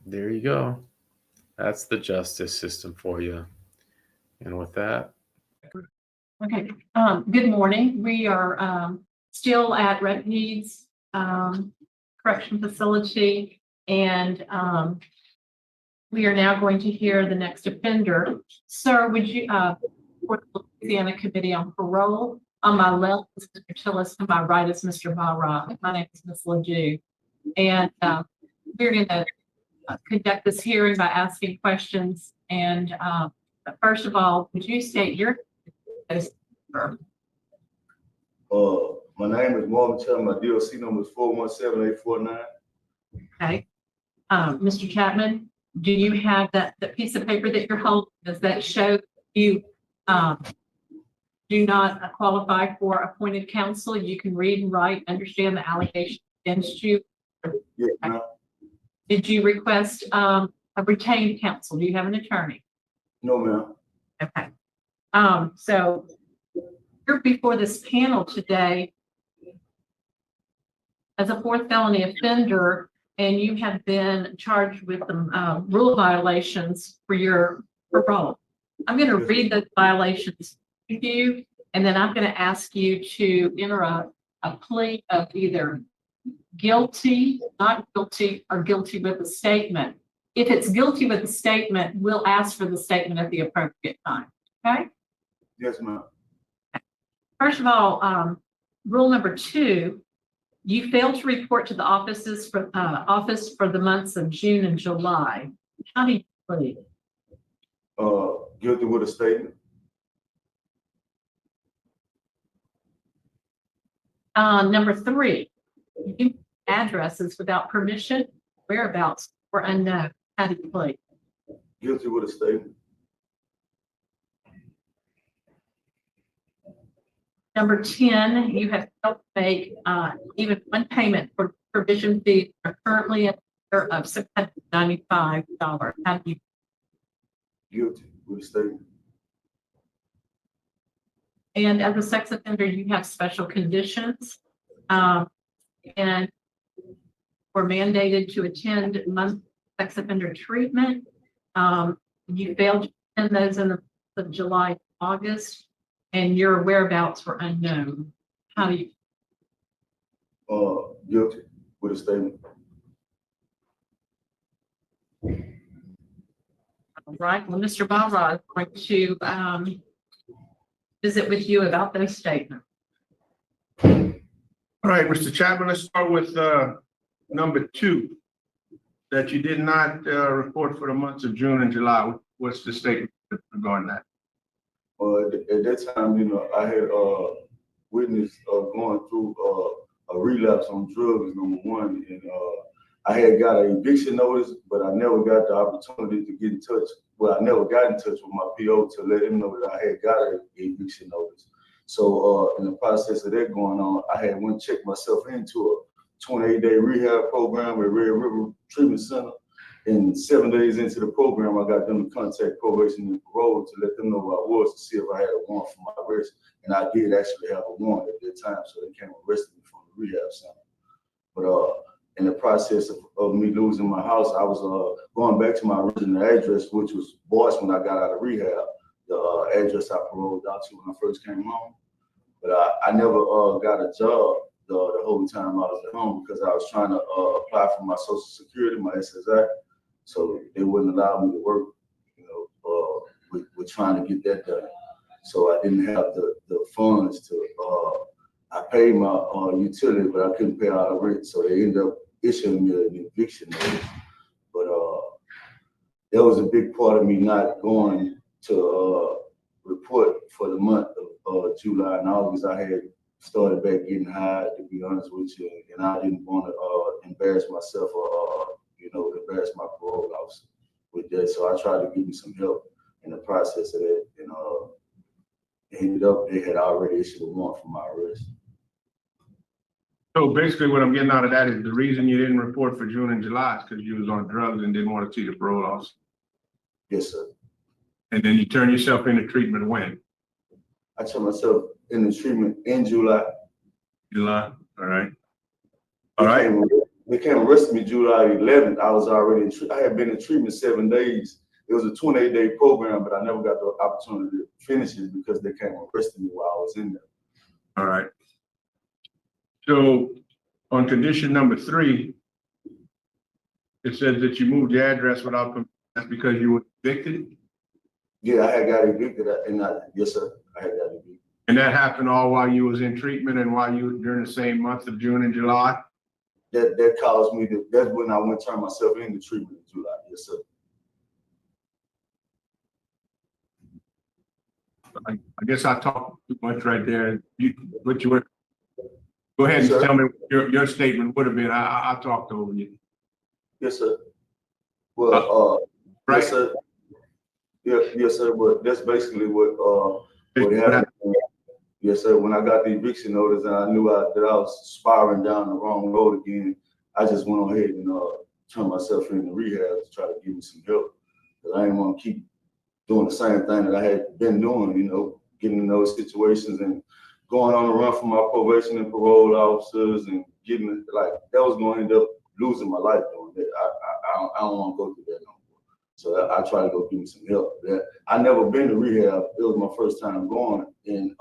There you go. That's the justice system for you. And with that.
Okay, good morning. We are still at Red Needs Correction Facility, and we are now going to hear the next offender. Sir, would you, for the Louisiana Committee on Parole, on my left is Mr. Tillis, to my right is Mr. Barra. My name is Ms. Ledoux. And we're going to conduct this hearing by asking questions. And first of all, would you state your name?
My name is Marvin Chapman. My DLC number is 417-849.
Okay. Mr. Chapman, do you have that piece of paper that you're holding? Does that show you do not qualify for appointed counsel? You can read and write, understand the allegations against you.
Yes, ma'am.
Did you request a retained counsel? Do you have an attorney?
No, ma'am.
Okay. So you're before this panel today as a fourth felony offender, and you have been charged with the rule violations for your parole. I'm going to read the violations to you, and then I'm going to ask you to enter a plea of either guilty, not guilty, or guilty with a statement. If it's guilty with a statement, we'll ask for the statement at the appropriate time. Okay?
Yes, ma'am.
First of all, rule number 2, you failed to report to the office for the months of June and July. How do you plead?
Guilty with a statement.
Number 3, you addresses without permission, whereabouts were unknown. How do you plead?
Guilty with a statement.
Number 10, you have failed to make even one payment for provision fee currently at of $695. How do you?
Guilty with a statement.
And as a sex offender, you have special conditions, and were mandated to attend month sex offender treatment. You failed to attend those in the month of July, August, and your whereabouts were unknown. How do you?
Guilty with a statement.
All right. Well, Mr. Barra is going to visit with you about those statements.
All right, Mr. Chapman, let's start with number 2, that you did not report for the months of June and July. What's the statement regarding that?
At that time, you know, I had witnessed going through a relapse on drugs, number 1, and I had got an eviction notice, but I never got the opportunity to get in touch. Well, I never got in touch with my PO to let him know that I had got an eviction notice. So in the process of that going on, I had went and checked myself into a 28-day rehab program at Red River Treatment Center. And 7 days into the program, I got them to contact probation and parole to let them know who I was, to see if I had a warrant for my arrest. And I did actually have a warrant at that time, so they came and arrested me from the rehab center. But in the process of me losing my house, I was going back to my original address, which was Boyce when I got out of rehab, the address I paroled out to when I first came home. But I never got a job the whole time I was at home, because I was trying to apply for my Social Security, my SSI. So they wouldn't allow me to work, you know, with trying to get that done. So I didn't have the funds to, I paid my utility, but I couldn't pay out the rent. So they ended up issuing me an eviction notice. But that was a big part of me not going to report for the month of July and August. I had started back getting high, to be honest with you, and I didn't want to embarrass myself or embarrass my parole officer with that. So I tried to give me some help in the process of that, and ended up they had already issued a warrant for my arrest.
So basically what I'm getting out of that is the reason you didn't report for June and July is because you was on drugs and didn't want to see the parole officer.
Yes, sir.
And then you turn yourself into treatment when?
I turned myself into treatment in July.
July, all right. All right.
They came and arrested me July 11th. I was already in I had been in treatment 7 days. It was a 28-day program, but I never got the opportunity to finish it because they came and arrested me while I was in there.
All right. So on condition number 3, it says that you moved your address without permission. That's because you were evicted?
Yeah, I had got evicted, and yes, sir, I had got evicted.
And that happened all while you was in treatment and while you during the same month of June and July?
That caused me to, that's when I went to turn myself into treatment in July, yes, sir.
I guess I talked too much right there. Go ahead and tell me what your statement would have been. I talked over you.
Yes, sir. Well,
right.
Yes, sir. Yes, sir. But that's basically what happened. Yes, sir. When I got the eviction notice and I knew that I was spiraling down the wrong road again, I just went on ahead and turned myself into rehab to try to give me some help. Because I didn't want to keep doing the same thing that I had been doing, getting in those situations and going on the run from my probation and parole officers and getting like that was going to end up losing my life doing that. I don't want to go through that no more. So I try to go give me some help. I never been to rehab. It was my first time going, and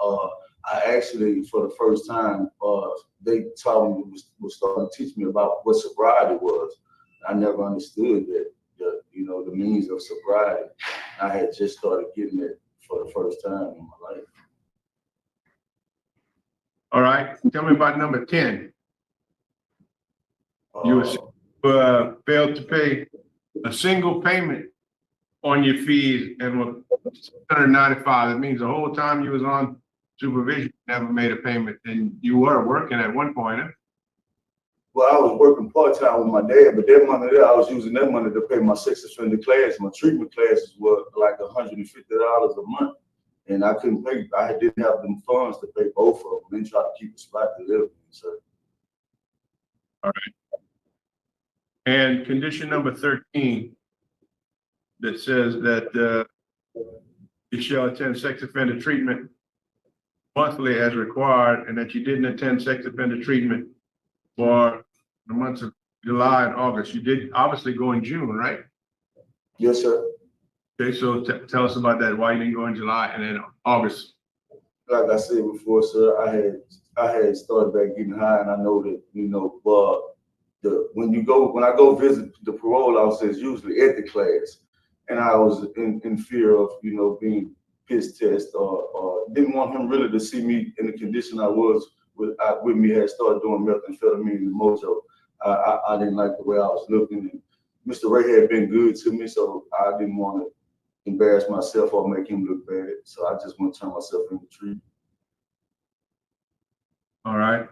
I actually, for the first time, they taught me, was starting to teach me about what sobriety was. I never understood that, the means of sobriety. I had just started getting it for the first time in my life.
All right. Tell me about number 10. You failed to pay a single payment on your fees and were $695. That means the whole time you was on supervision, never made a payment, and you were working at one point, huh?
Well, I was working part-time with my dad, but that money there, I was using that money to pay my sex offender class. My treatment classes were like $150 a month. And I couldn't pay, I didn't have them funds to pay both of them, and try to keep a spot to live in, sir.
All right. And condition number 13 that says that you shall attend sex offender treatment monthly as required, and that you didn't attend sex offender treatment for the months of July and August. You did obviously go in June, right?
Yes, sir.
Okay, so tell us about that. Why you didn't go in July and then August?
Like I said before, sir, I had started back getting high, and I know that, you know, when I go visit the parole officers, usually at the class, and I was in fear of, you know, being piss test, or didn't want him really to see me in the condition I was with me, had started doing methamphetamine and mojo. I didn't like the way I was looking, and Mr. Ray had been good to me, so I didn't want to embarrass myself or make him look bad. So I just want to turn myself into treatment.
All right.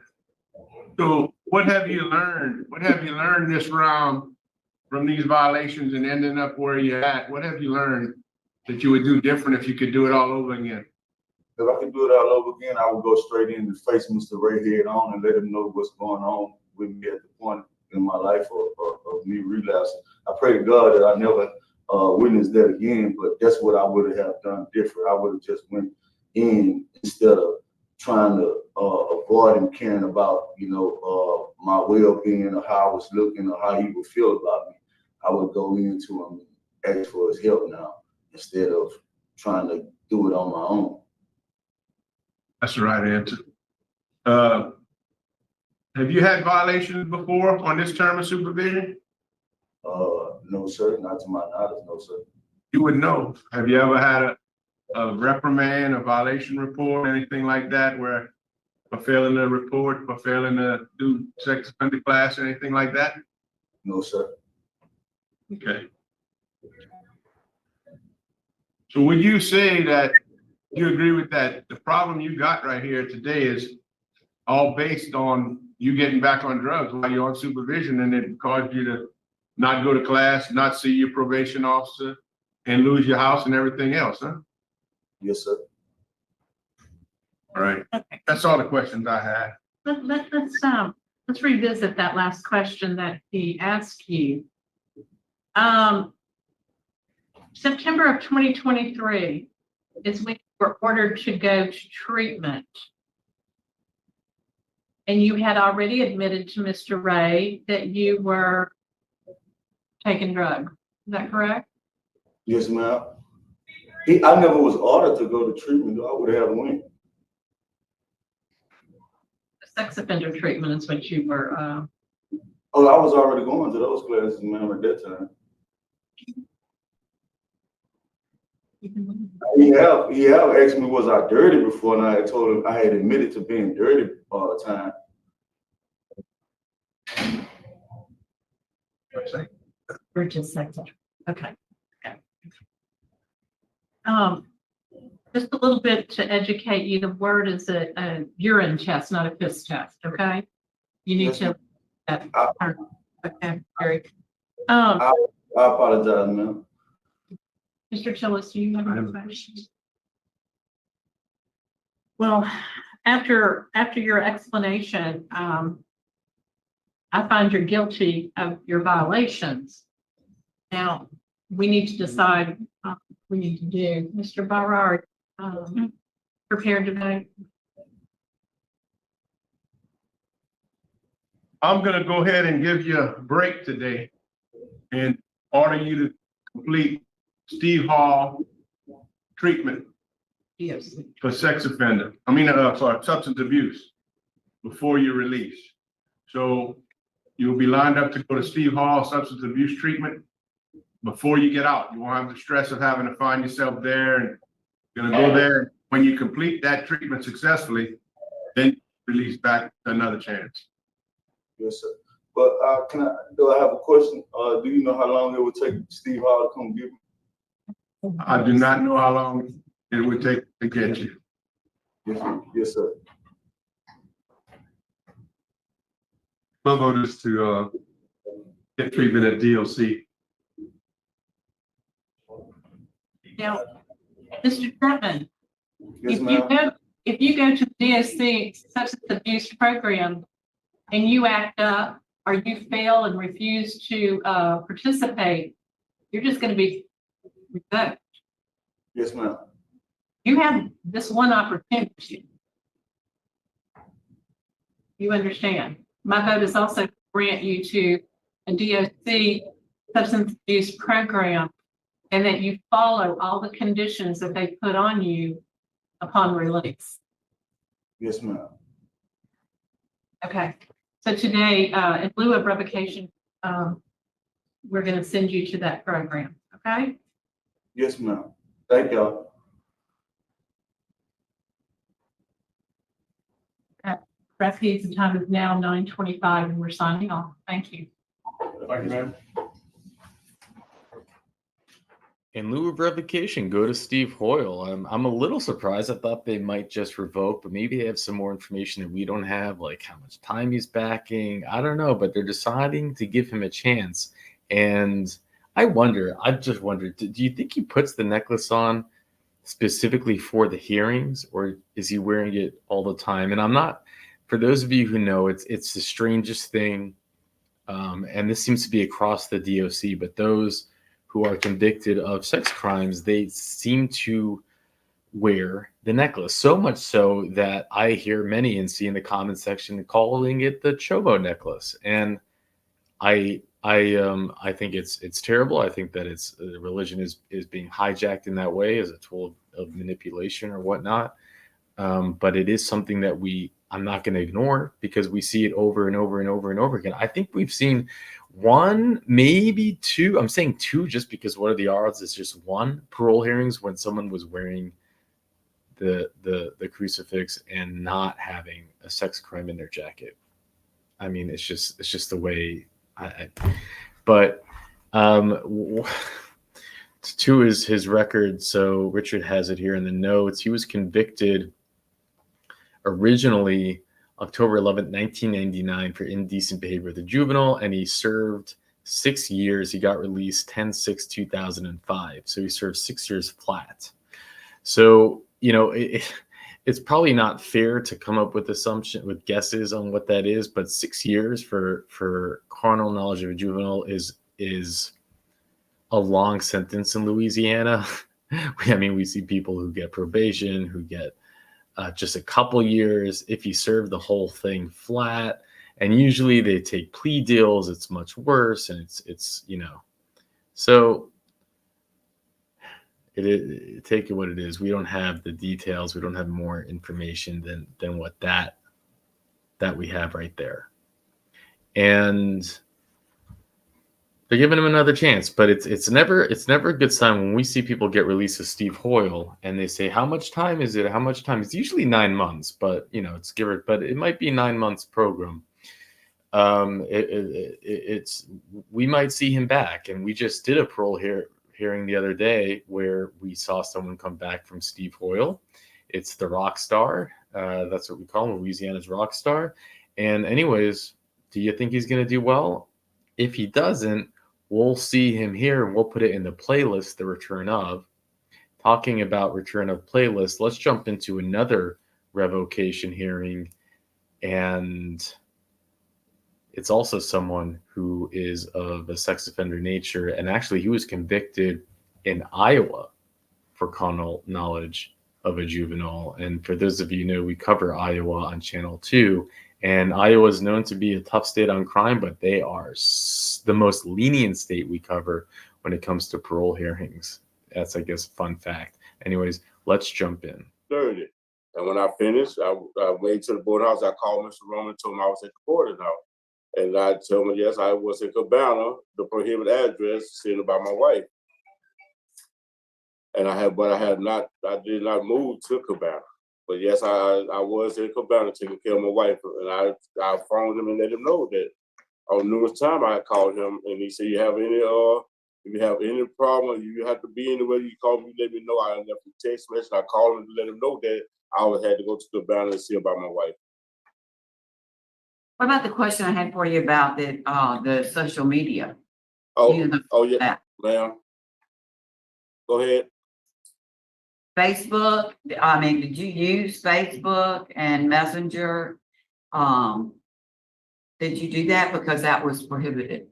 So what have you learned? What have you learned this round from these violations and ending up where you're at? What have you learned that you would do different if you could do it all over again?
If I could do it all over again, I would go straight in and face Mr. Ray head on and let him know what's going on with me at the point in my life of me relapsing. I pray to God that I never witnessed that again, but that's what I would have done different. I would have just went in instead of trying to avoid him caring about, you know, my well-being or how I was looking or how he would feel about me. I would go into him and ask for his help now instead of trying to do it on my own.
That's the right answer. Have you had violations before on this term of supervision?
No, sir, not to my knowledge, no, sir.
You would know. Have you ever had a reprimand, a violation report, anything like that, where for failing to report, for failing to do sex offender class, anything like that?
No, sir.
Okay. So would you say that you agree with that? The problem you got right here today is all based on you getting back on drugs while you're on supervision, and it caused you to not go to class, not see your probation officer, and lose your house and everything else, huh?
Yes, sir.
All right.
Okay.
That's all the questions I had.
Let's revisit that last question that he asked you. September of 2023 is when you were ordered to go to treatment. And you had already admitted to Mr. Ray that you were taking drugs. Is that correct?
Yes, ma'am. I never was ordered to go to treatment, though. I would have went.
Sex offender treatment is what you were.
Oh, I was already going to those classes, ma'am, at that time. He have asked me, was I dirty before, and I had told him I had admitted to being dirty all the time.
We're just sex. Okay. Just a little bit to educate you, the word is a urine test, not a piss test, okay? You need
Yes,
to, okay, Gary.
I apologize, ma'am.
Mr. Tillis, do you have any questions? Well, after your explanation, I find you're guilty of your violations. Now, we need to decide what we need to do. Mr. Barrard, prepared to vote?
I'm gonna go ahead and give you a break today and order you to complete Steve Hall treatment
Yes.
for sex offender. For substance abuse before you release. So you'll be lined up to go to Steve Hall substance abuse treatment before you get out. You won't have the stress of having to find yourself there, and you're gonna go there. When you complete that treatment successfully, then release back to another chance.
Yes, sir. But do I have a question? Do you know how long it would take Steve Hall to come get me?
I do not know how long it would take to get you.
Yes, sir.
My vote is to get treatment at DOC.
Now, Mr. Chapman,
Yes,
if you
ma'am.
go, if you go to the DOC substance abuse program and you act up or you fail and refuse to participate, you're just going to be revoked.
Yes, ma'am.
You have this one opportunity. You understand? My vote is also to grant you to a DOC substance abuse program and that you follow all the conditions that they put on you upon release.
Yes, ma'am.
Okay. So today, in lieu of revocation, we're going to send you to that program. Okay.
Yes, ma'am. Thank y'all.
Trustees, the time is now 9:25 and we're signing off. Thank you.
Thank you, ma'am.
In lieu of revocation, go to Steve Hoyle. I'm a little surprised. I thought they might just revoke, but maybe they have some more information that we don't have, like how much time he's backing. I don't know, but they're deciding to give him a chance. And I've just wondered, do you think he puts the necklace on specifically for the hearings, or is he wearing it all the time? And I'm not, for those of you who know, it's the strangest thing. And this seems to be across the DOC, but those who are convicted of sex crimes, they seem to wear the necklace, so much so that I hear many and see in the comment section calling it the Chobo necklace. And I think it's terrible. I think that it's religion is being hijacked in that way as a tool of manipulation or whatnot. But it is something that I'm not going to ignore because we see it over and over and over and over again. I think we've seen one, maybe two. I'm saying two just because what are the odds? It's just one parole hearings when someone was wearing the crucifix and not having a sex crime in their jacket. I mean, it's just the way but two is his record. So Richard has it here in the notes. He was convicted originally October 11th, 1999 for indecent behavior with a juvenile, and he served 6 years. He got released 10/6/2005. So he served 6 years flat. So, it's probably not fair to come up with guesses on what that is, but 6 years for carnal knowledge of a juvenile is a long sentence in Louisiana. We see people who get probation, who get just a couple years. If you serve the whole thing flat, and usually they take plea deals, it's much worse, and it's so. Take it what it is. We don't have the details. We don't have more information than what that we have right there. And they're giving him another chance, but it's never a good sign when we see people get released as Steve Hoyle and they say, how much time is it? How much time? It's usually 9 months, but but it might be 9 months program. We might see him back, and we just did a parole hearing the other day where we saw someone come back from Steve Hoyle. It's the rock star. That's what we call him, Louisiana's rock star. And anyways, do you think he's going to do well? If he doesn't, we'll see him here and we'll put it in the playlist, the return of. Talking about return of playlist, let's jump into another revocation hearing. And it's also someone who is of a sex offender nature. And actually, he was convicted in Iowa for carnal knowledge of a juvenile. And for those of you who know, we cover Iowa on Channel 2. And Iowa is known to be a tough state on crime, but they are the most lenient state we cover when it comes to parole hearings. That's, I guess, a fun fact. Anyways, let's jump in.
30. And when I finished, I went to the board house. I called Mr. Roman, told him I was at the boarding house. And I told him, yes, I was in Cabana, the prohibited address, sitting by my wife. And I did not move to Cabana. But yes, I was in Cabana taking care of my wife. And I phoned him and let him know that on numerous times I called him and he said, if you have any problem, you have to be anywhere, you call me, let me know. I left a text message. I called him to let him know that I always had to go to the boundary to see about my wife.
What about the question I had for you about the social media?
Oh,
You know,
oh yeah,
that
ma'am. Go ahead.
Facebook, I mean, did you use Facebook and Messenger? Did you do that? Because that was prohibited.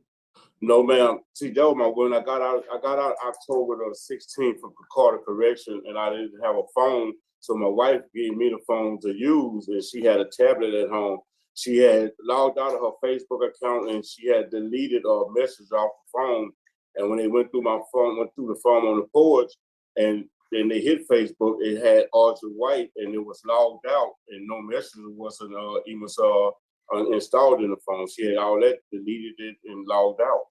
No, ma'am. See, that was when I got out October the 16th from Carter Correction, and I didn't have a phone. So my wife gave me the phone to use, and she had a tablet at home. She had logged out of her Facebook account, and she had deleted a message off the phone. And when they went through the phone on the porch, and then they hit Facebook, it had Audrey White, and it was logged out, and no message wasn't even installed in the phone. She had all that, deleted it, and logged out.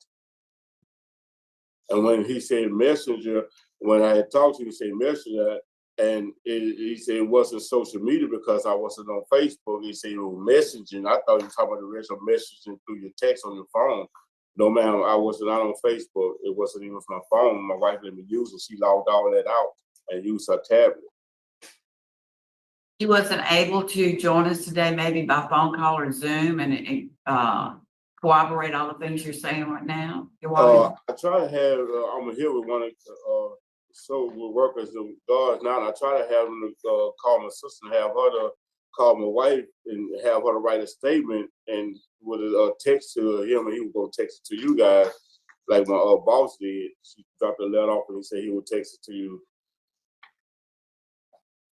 And when he said Messenger, when I had talked to him, he said Messenger, and he said it wasn't social media because I wasn't on Facebook. He said it was messaging. I thought you were talking about the rest of messaging through your text on your phone. No, ma'am, I wasn't out on Facebook. It wasn't even my phone. My wife let me use it. She logged all that out and used her tablet.
He wasn't able to join us today, maybe by phone call or Zoom and corroborate all the things you're saying right now?
I try to have, I'm here with one of social workers of guards now, and I try to have them to call my sister and have her to call my wife and have her to write a statement and with a text to him, and he would go text it to you guys, like my boss did. She dropped a letter off and he said he would text it to you.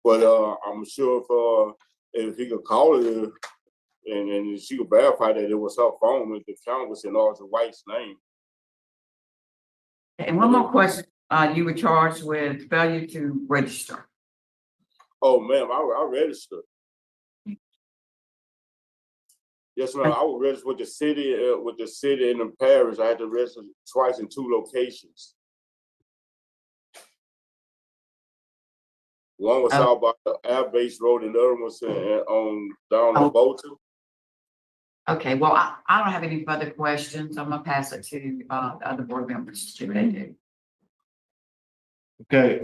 But I'm sure if he could call her and she could verify that it was her phone, with the account was in Audrey White's name.
And one more question. You were charged with failure to register.
Oh, ma'am, I registered. Yes, ma'am. I was registered with the city and the parish. I had to register twice in 2 locations. One was out by the Air Base Road, and the other was down in Bolton.
Okay, well, I don't have any further questions. I'm gonna pass it to the other board members to see what they do.
Okay,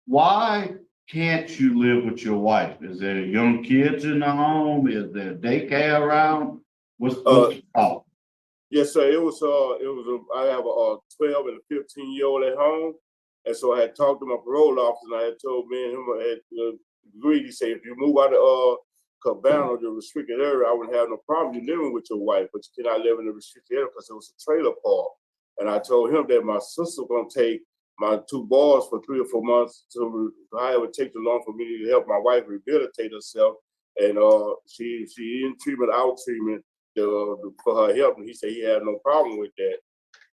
why can't you live with your wife? Is there young kids in the home? Is there daycare around? What's the problem?
Yes, sir. I have a 12 and a 15-year-old at home. And so I had talked to my parole officer, and I had told me and him, I had agreed. He said, if you move out of Cabana, the restricted area, I wouldn't have no problem you living with your wife, but you cannot live in the restricted area because it was a trailer park. And I told him that my sister was going to take my 2 boys for 3 or 4 months to how it would take too long for me to help my wife rehabilitate herself. And she in treatment, out treatment for her help. And he said he had no problem with that.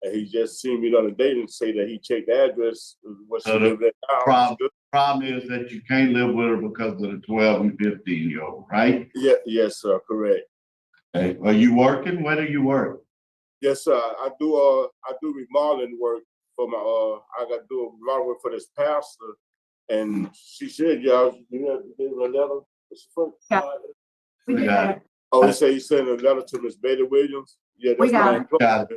And he just seen me the other day and say that he checked the address. What she lived at now.
Problem is that you can't live with her because of the 12 and 15-year-old, right?
Yeah, yes, sir, correct.
Okay. Are you working? Where do you work?
Yes, sir. I do remodeling work for my I got to do remodeling work for this pastor. And she said, yeah, you have a letter.
We got it.
Oh, he said he sent a letter to Miss Betty Williams. Yeah, that's my employer.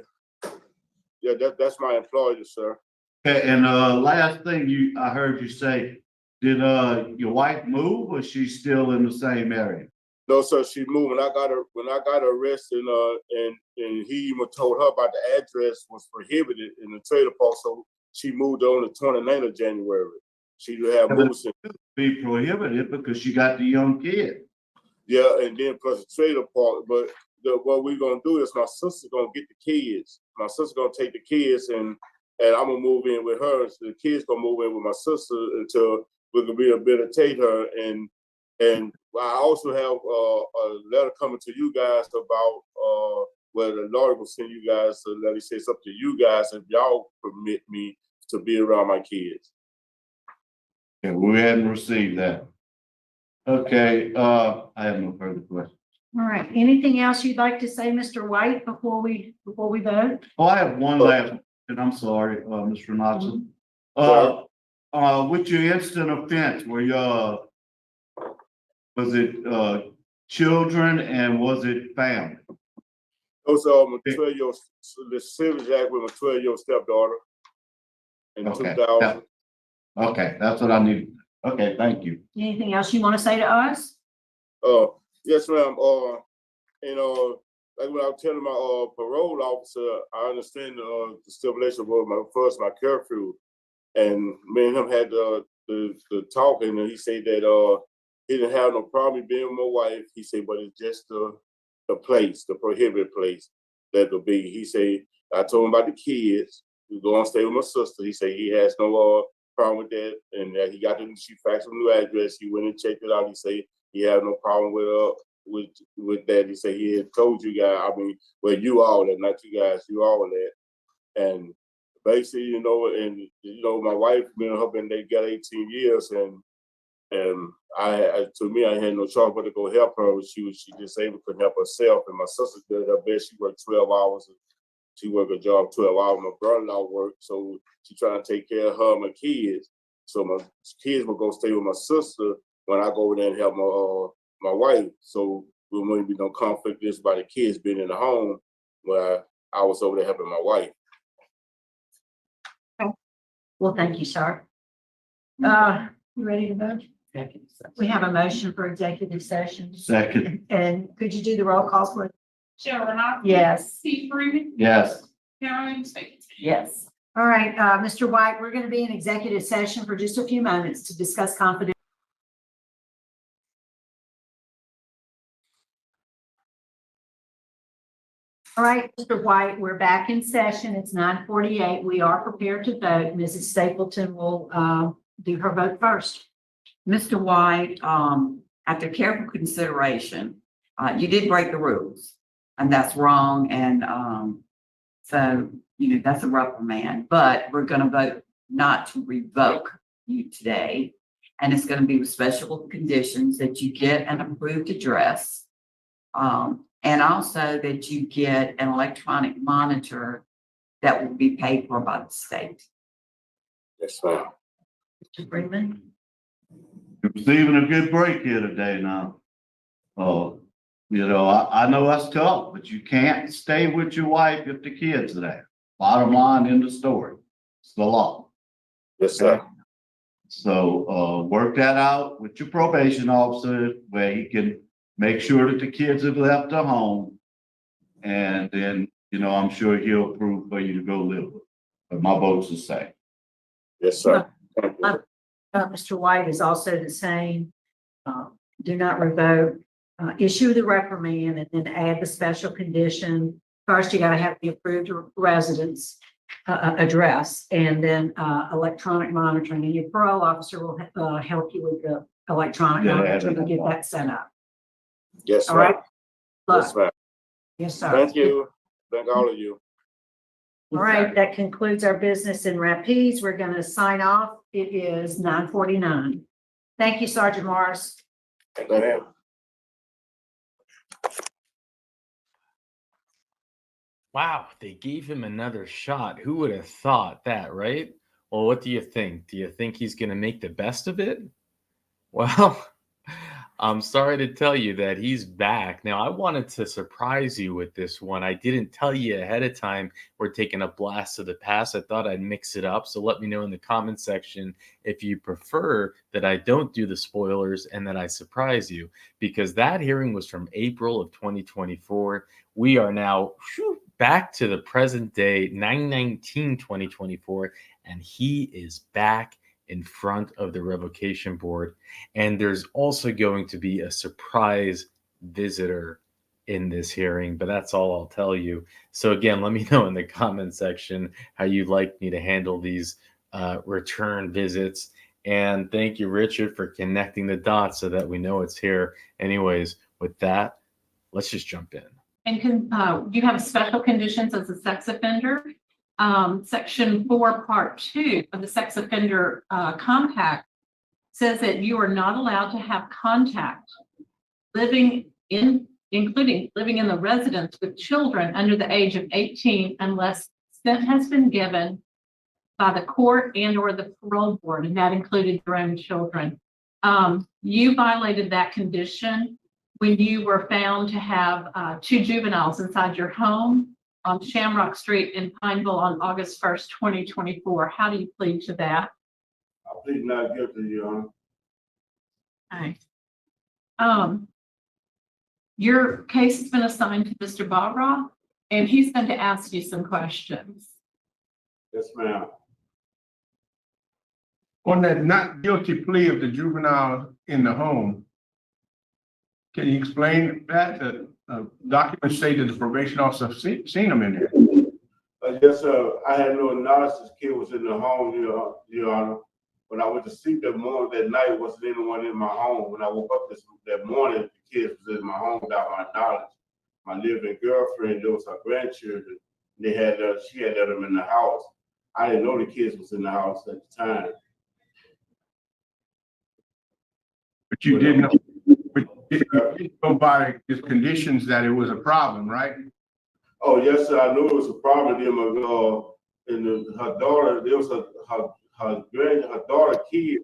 Yeah, that's my employer, sir.
Okay, and last thing I heard you say, did your wife move or she's still in the same area?
No, sir, she moved. When I got her arrested, and he even told her about the address was prohibited in the trailer park, so she moved on the 29th of January. She would have moved.
Be prohibited because she got the young kid.
Yeah, and then plus the trailer park. But what we're gonna do is my sister's gonna get the kids. My sister's gonna take the kids, and I'm gonna move in with her. So the kids gonna move in with my sister until we can rehabilitate her. And I also have a letter coming to you guys about where the Lord will send you guys to let me say something to you guys if y'all permit me to be around my kids.
Yeah, we hadn't received that. Okay, I have no further questions.
All right. Anything else you'd like to say, Mr. White, before we vote?
Oh, I have one last question. I'm sorry, Mr. Knotson. With your instant offense, were you was it children and was it family?
Those are my 12-year-old, the Civic Act with my 12-year-old stepdaughter in 2000.
Okay, that's what I need.
Okay, thank you.
Anything else you want to say to us?
Yes, ma'am. Like when I was telling my parole officer, I understand the stipulation was my curfew, and me and him had the talk, and he said that he didn't have no problem being with my wife. He said, but it's just the place, the prohibited place that will be. He said, I told him about the kids. We go and stay with my sister. He said he has no problem with that, and that he got she faxed him a new address. He went and checked it out. He said he had no problem with that. He said he had told you guys. I mean, well, you all that, not you guys, you all that, and basically, my wife, me and her been together 18 years, and to me, I had no choice but to go help her. She disabled, couldn't help herself, and my sister did her best. She worked 12 hours. She worked a job 12 hours. My brother-in-law worked, so she trying to take care of her and my kids. So my kids will go stay with my sister when I go over there and help my wife. So there wouldn't be no conflict just by the kids being in the home where I was over there helping my wife.
Well, thank you, sir. You ready to vote? We have a motion for executive session.
Second.
And could you do the roll call, please?
Cheryl Renata.
Yes.
Steve Freeman.
Yes.
Carolyn Stevens.
Yes. All right, Mr. White, we're going to be in executive session for just a few moments to discuss confidential. All right, Mr. White, we're back in session. It's 9:48. We are prepared to vote. Mrs. Stapleton will do her vote first.
Mr. White, after careful consideration, you did break the rules, and that's wrong. And so, that's a reprimand, but we're going to vote not to revoke you today. And it's going to be with special conditions that you get an approved address. And also that you get an electronic monitor that will be paid for by the state.
Yes, ma'am.
Mr. Freeman?
You're receiving a good break here today now. I know that's tough, but you can't stay with your wife if the kids are there. Bottom line in the story. It's the law.
Yes, sir.
So work that out with your probation officer where he can make sure that the kids have left the home. And then, I'm sure he'll approve for you to go live with. But my vote's the same.
Yes, sir.
Mr. White is also the same. Do not revoke, issue the reprimand, and then add the special condition. First, you got to have the approved residence address, and then electronic monitoring. And your parole officer will help you with the electronic monitoring to get that set up.
Yes, sir.
All right.
Yes, ma'am.
Yes, sir.
Thank you. Thank all of you.
All right, that concludes our business in Rapides. We're going to sign off. It is 9:49. Thank you, Sergeant Morris.
Thank you, ma'am.
Wow, they gave him another shot. Who would have thought that, right? Well, what do you think? Do you think he's going to make the best of it? Well, I'm sorry to tell you that he's back. Now, I wanted to surprise you with this one. I didn't tell you ahead of time we're taking a blast of the past. I thought I'd mix it up. So let me know in the comment section if you prefer that I don't do the spoilers and that I surprise you, because that hearing was from April of 2024. We are now back to the present day, 9/19/2024, and he is back in front of the revocation board. And there's also going to be a surprise visitor in this hearing, but that's all I'll tell you. So again, let me know in the comment section how you'd like me to handle these return visits. And thank you, Richard, for connecting the dots so that we know it's here. Anyways, with that, let's just jump in.
And you have special conditions as a sex offender. Section 4, Part 2 of the Sex Offender Compact says that you are not allowed to have contact including living in the residence with children under the age of 18 unless consent has been given by the court and or the parole board, and that included your own children. You violated that condition when you were found to have 2 juveniles inside your home on Shamrock Street in Pineville on August 1st, 2024. How do you plead to that?
I plead not guilty, Your Honor.
Okay. Your case has been assigned to Mr. Barbara, and he's going to ask you some questions.
Yes, ma'am.
On that not guilty plea of the juvenile in the home, can you explain that? The documents say that the probation officer seen him in there.
Yes, sir. I had no knowledge this kid was in the home, Your Honor. When I went to sleep that morning, that night, wasn't anyone in my home. When I woke up that morning, the kids was in my home without my knowledge. My living girlfriend, there was her grandchildren. She had let them in the house. I didn't know the kids was in the house at the time.
But you didn't know, but you didn't know by his conditions that it was a problem, right?
Oh, yes, sir. I knew it was a problem. Her daughter, there was her daughter kid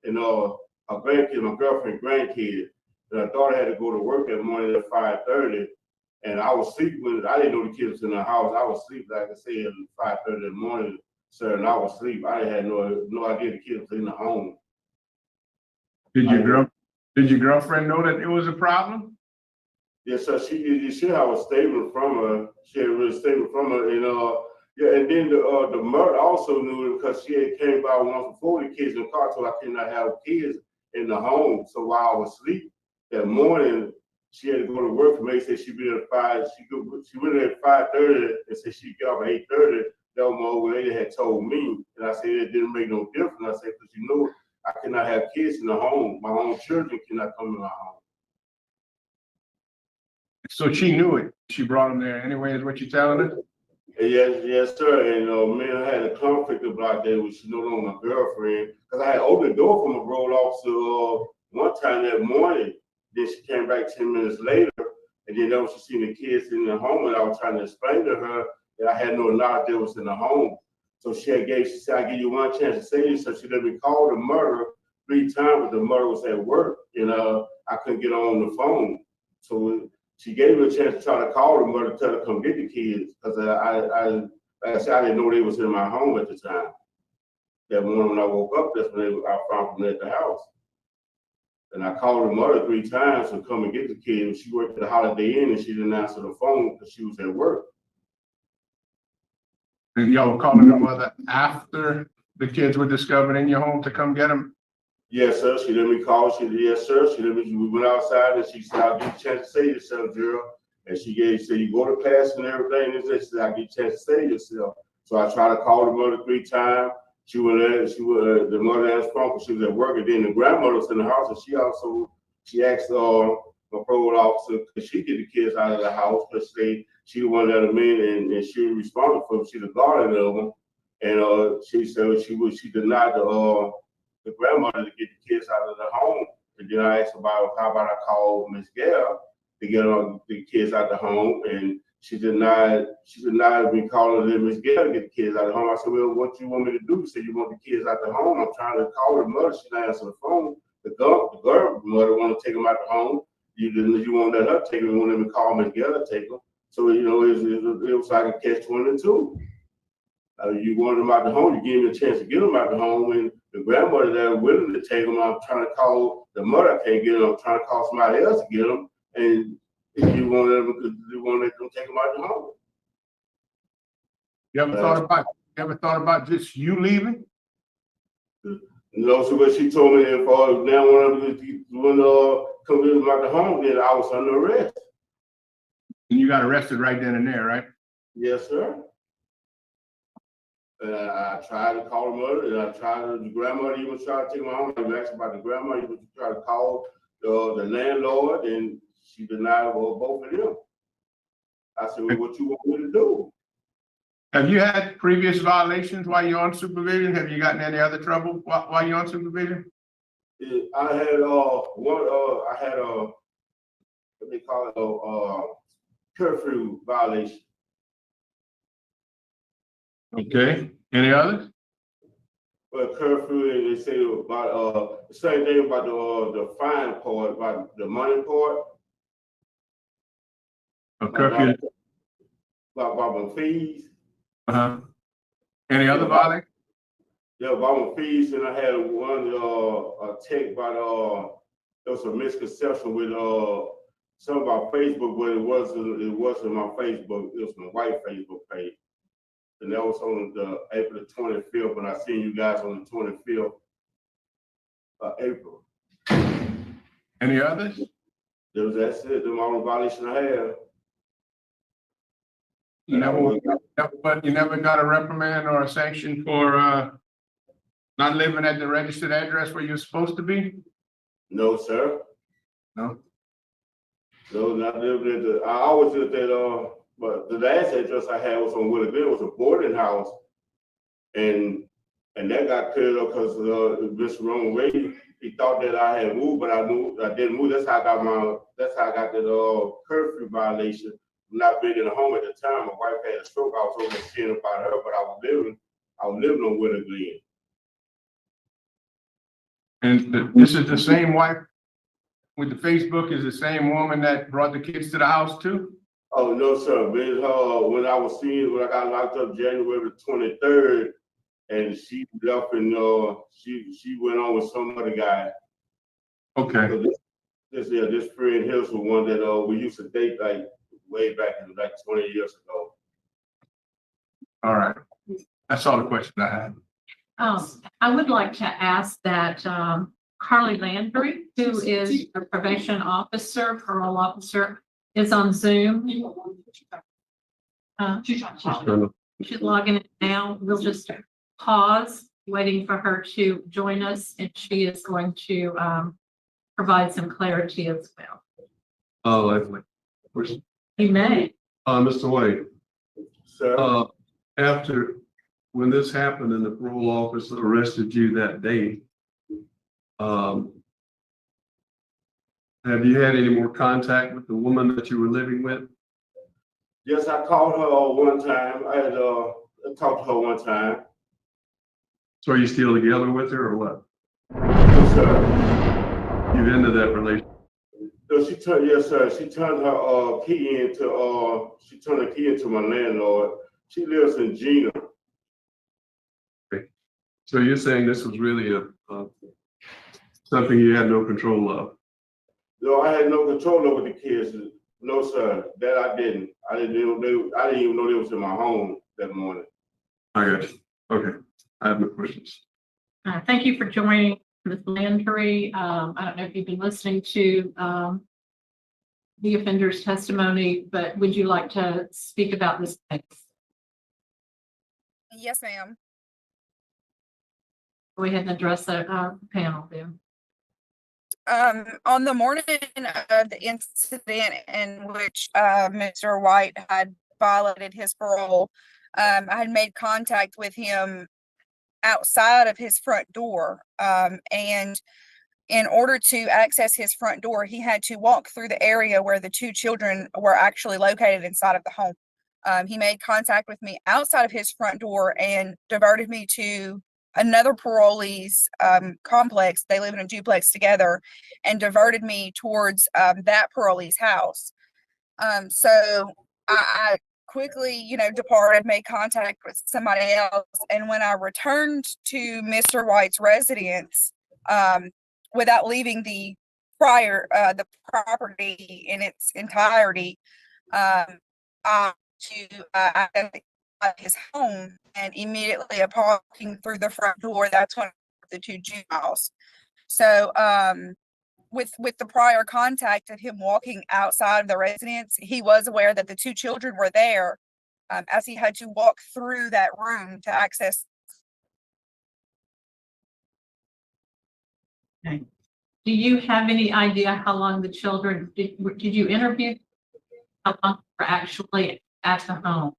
and her grandkid, my girlfriend grandkid. And her daughter had to go to work that morning at 5:30. And I was asleep when I didn't know the kids was in the house. I was asleep, like I said, at 5:30 in the morning, sir, and I was asleep. I had no idea the kids was in the home.
Did your girlfriend know that it was a problem?
Yes, sir. She had a statement from her. She had a real statement from her, and yeah, and then the mother also knew it because she had came by once before the kids in the car, so I could not have kids in the home. So while I was asleep that morning, she had to go to work for me. Said she'd be there at 5. She went there at 5:30 and said she'd get off at 8:30. That was my old lady had told me, and I said it didn't make no difference. I said because you know I cannot have kids in the home. My own children cannot come in my home.
So she knew it. She brought him there anyway, is what you're telling us?
Yes, sir. And me and her had a conflict about that, which she no longer my girlfriend. Because I had opened the door from a parole officer one time that morning. Then she came back 10 minutes later, and then she seen the kids in the home, and I was trying to explain to her that I had no knowledge they was in the home. So she said, "I give you one chance to say this." So she let me call the mother 3 times, but the mother was at work, and I couldn't get on the phone. So she gave me a chance to try to call the mother to tell her to come get the kids, because like I said, I didn't know they was in my home at the time. That morning when I woke up, that's when I found them at the house. And I called the mother 3 times to come and get the kids. She worked at the Holiday Inn and she didn't answer the phone because she was at work.
And y'all were calling the mother after the kids were discovered in your home to come get them?
Yes, sir. She let me call. She did, yes, sir. We went outside and she said, "I'll give you a chance to say yourself, girl." And she said, "You go to class and everything." And she said, "I'll give you a chance to say yourself." So I tried to call the mother 3 times. She went there, the mother answered phone because she was at work. And then the grandmother was in the house, and she asked my parole officer, could she get the kids out of the house? Because she the one let them in, and she was responsible for them. She's the guardian of them. And she said she denied the grandmother to get the kids out of the home. And then I asked about how about I call Miss Gail to get the kids out of the home, and she denied me calling them Miss Gail to get the kids out of the home. I said, "Well, what you want me to do?" She said, "You want the kids out the home." I'm trying to call the mother. She not answering the phone. The girl mother want to take them out the home. You won't let her take them. You want them to call Miss Gail to take them. So it was like a catch-22. You want them out the home, you give them a chance to get them out the home, and the grandmother that willing to take them, I'm trying to call the mother, I can't get them, I'm trying to call somebody else to get them, and you want to let them take them out the home.
You ever thought about just you leaving?
No, so what she told me, if now when come get them out the home, then I was under arrest.
And you got arrested right then and there, right?
Yes, sir. And I tried to call the mother, and I tried the grandmother even tried to take my home. I asked about the grandma, even tried to call the landlord, and she denied both of them. I said, "Well, what you want me to do?"
Have you had previous violations while you're on supervision? Have you gotten any other trouble while you're on supervision?
I had what they call it, curfew violation.
Okay. Any others?
Well, curfew, and they say about the same thing about the fine part, about the money part.
A curfew.
About my fees.
Any other violation?
Yeah, about my fees, and I had one a check about there was a misconception with some of our Facebook, but it wasn't my Facebook. It was my wife's Facebook page, and that was on the April the 25th when I seen you guys on the 25th of April.
Any others?
That's it. The only violation I have.
You never got a reprimand or a sanction for not living at the registered address where you're supposed to be?
No, sir.
No.
No, not living at the. I always lived at but the last address I had was on Willow Glen. It was a boarding house, and that got cleared up because Mr. Roman Wade, he thought that I had moved, but I knew I didn't move. That's how I got the curfew violation. Not being in the home at the time. My wife had a stroke. I was over there seeing about her, but I was living on Willow Glen.
And this is the same wife with the Facebook is the same woman that brought the kids to the house too?
Oh, no, sir. When I got locked up January 23rd, and she left and she went on with some other guy.
Okay.
So this friend Hills was one that we used to date like way back in like 20 years ago.
All right. That's all the questions I had.
I would like to ask that Carly Landry, who is a probation officer, parole officer, is on Zoom. She's logging in now. We'll just pause, waiting for her to join us, and she is going to provide some clarity as well.
Oh, Leslie.
You may.
Mr. Wade.
Sir.
After, when this happened and the parole officer arrested you that day, have you had any more contact with the woman that you were living with?
Yes, I called her one time. I had talked to her one time.
So are you still together with her or what?
Yes, sir.
You've ended that relationship?
So yes, sir. She turned her key into my landlord. She lives in Gina.
Okay. So you're saying this was really something you had no control of?
No, I had no control over the kids. No, sir. That I didn't. I didn't even know they was in my home that morning.
I got you. Okay. I have no questions.
Thank you for joining, Ms. Landry. I don't know if you've been listening to the offender's testimony, but would you like to speak about this case?
Yes, ma'am.
Go ahead and address the panel there.
On the morning of the incident in which Mr. White had violated his parole, I had made contact with him outside of his front door. And in order to access his front door, he had to walk through the area where the two children were actually located inside of the home. He made contact with me outside of his front door and diverted me to another parolee's complex. They live in a duplex together, and diverted me towards that parolee's house. So I quickly, departed, made contact with somebody else. And when I returned to Mr. White's residence, without leaving the property in its entirety, his home, and immediately upon walking through the front door, that's when the two juveniles. So with the prior contact of him walking outside of the residence, he was aware that the two children were there, as he had to walk through that room to access.
Okay. Do you have any idea how long the children, did you interview how long they were actually at the home?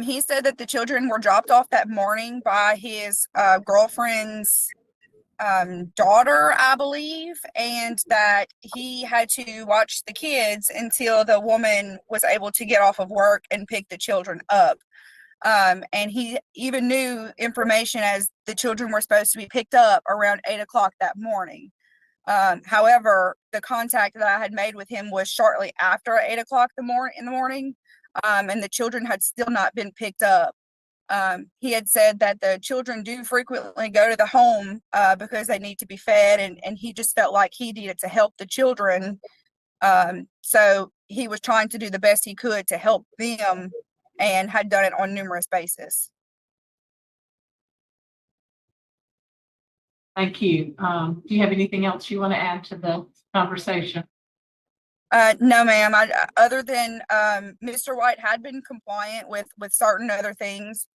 He said that the children were dropped off that morning by his girlfriend's daughter, I believe, and that he had to watch the kids until the woman was able to get off of work and pick the children up. And he even knew information as the children were supposed to be picked up around 8 o'clock that morning. However, the contact that I had made with him was shortly after 8 o'clock in the morning. And the children had still not been picked up. He had said that the children do frequently go to the home because they need to be fed, and he just felt like he needed to help the children. So he was trying to do the best he could to help them and had done it on numerous bases.
Thank you. Do you have anything else you want to add to the conversation?
No, ma'am. Other than Mr. White had been compliant with certain other things.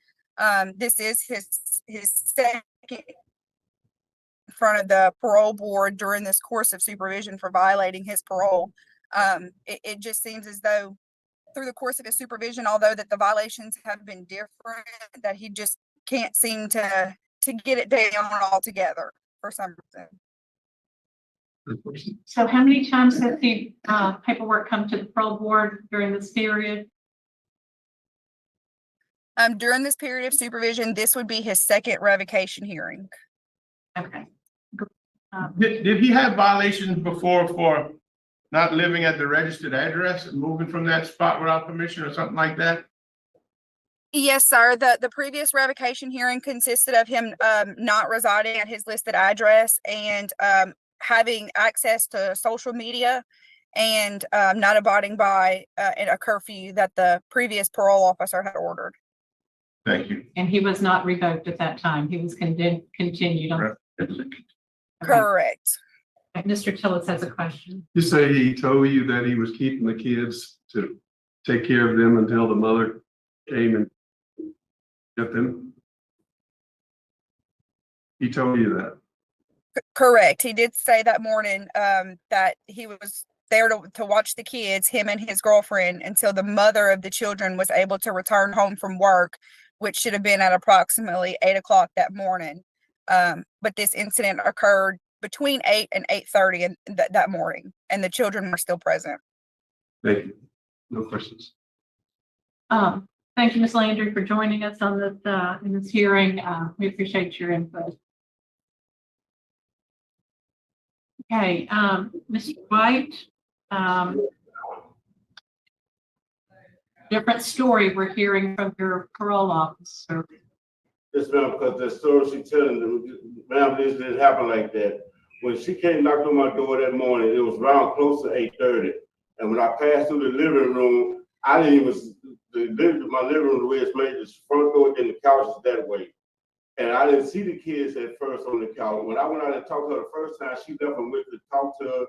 This is his second in front of the parole board during this course of supervision for violating his parole. It just seems as though through the course of his supervision, although that the violations have been different, that he just can't seem to get it down altogether for some reason.
So how many times has the paperwork come to the parole board during this period?
During this period of supervision, this would be his second revocation hearing.
Okay.
Did he have violations before for not living at the registered address and moving from that spot without permission or something like that?
Yes, sir. The previous revocation hearing consisted of him not residing at his listed address and having access to social media and not abiding by a curfew that the previous parole officer had ordered.
Thank you.
And he was not revoked at that time. He was continued on.
Right.
Correct.
Mr. Tillis has a question.
You say he told you that he was keeping the kids to take care of them until the mother came and got them? He told you that?
Correct. He did say that morning that he was there to watch the kids, him and his girlfriend, until the mother of the children was able to return home from work, which should have been at approximately 8 o'clock that morning. But this incident occurred between 8 and 8:30 that morning, and the children were still present.
Thank you. No questions.
Thank you, Ms. Landry, for joining us on this in this hearing. We appreciate your input. Okay, Mr. White, different story we're hearing from your parole officer.
Yes, ma'am, because the story she's telling them, ma'am, this didn't happen like that. When she came knocked on my door that morning, it was around close to 8:30. And when I passed through the living room, I didn't even, my living room, the way it's made, this front door, then the couch is that way. And I didn't see the kids at first on the couch. When I went out and talked to her the first time, she left and went to talk to her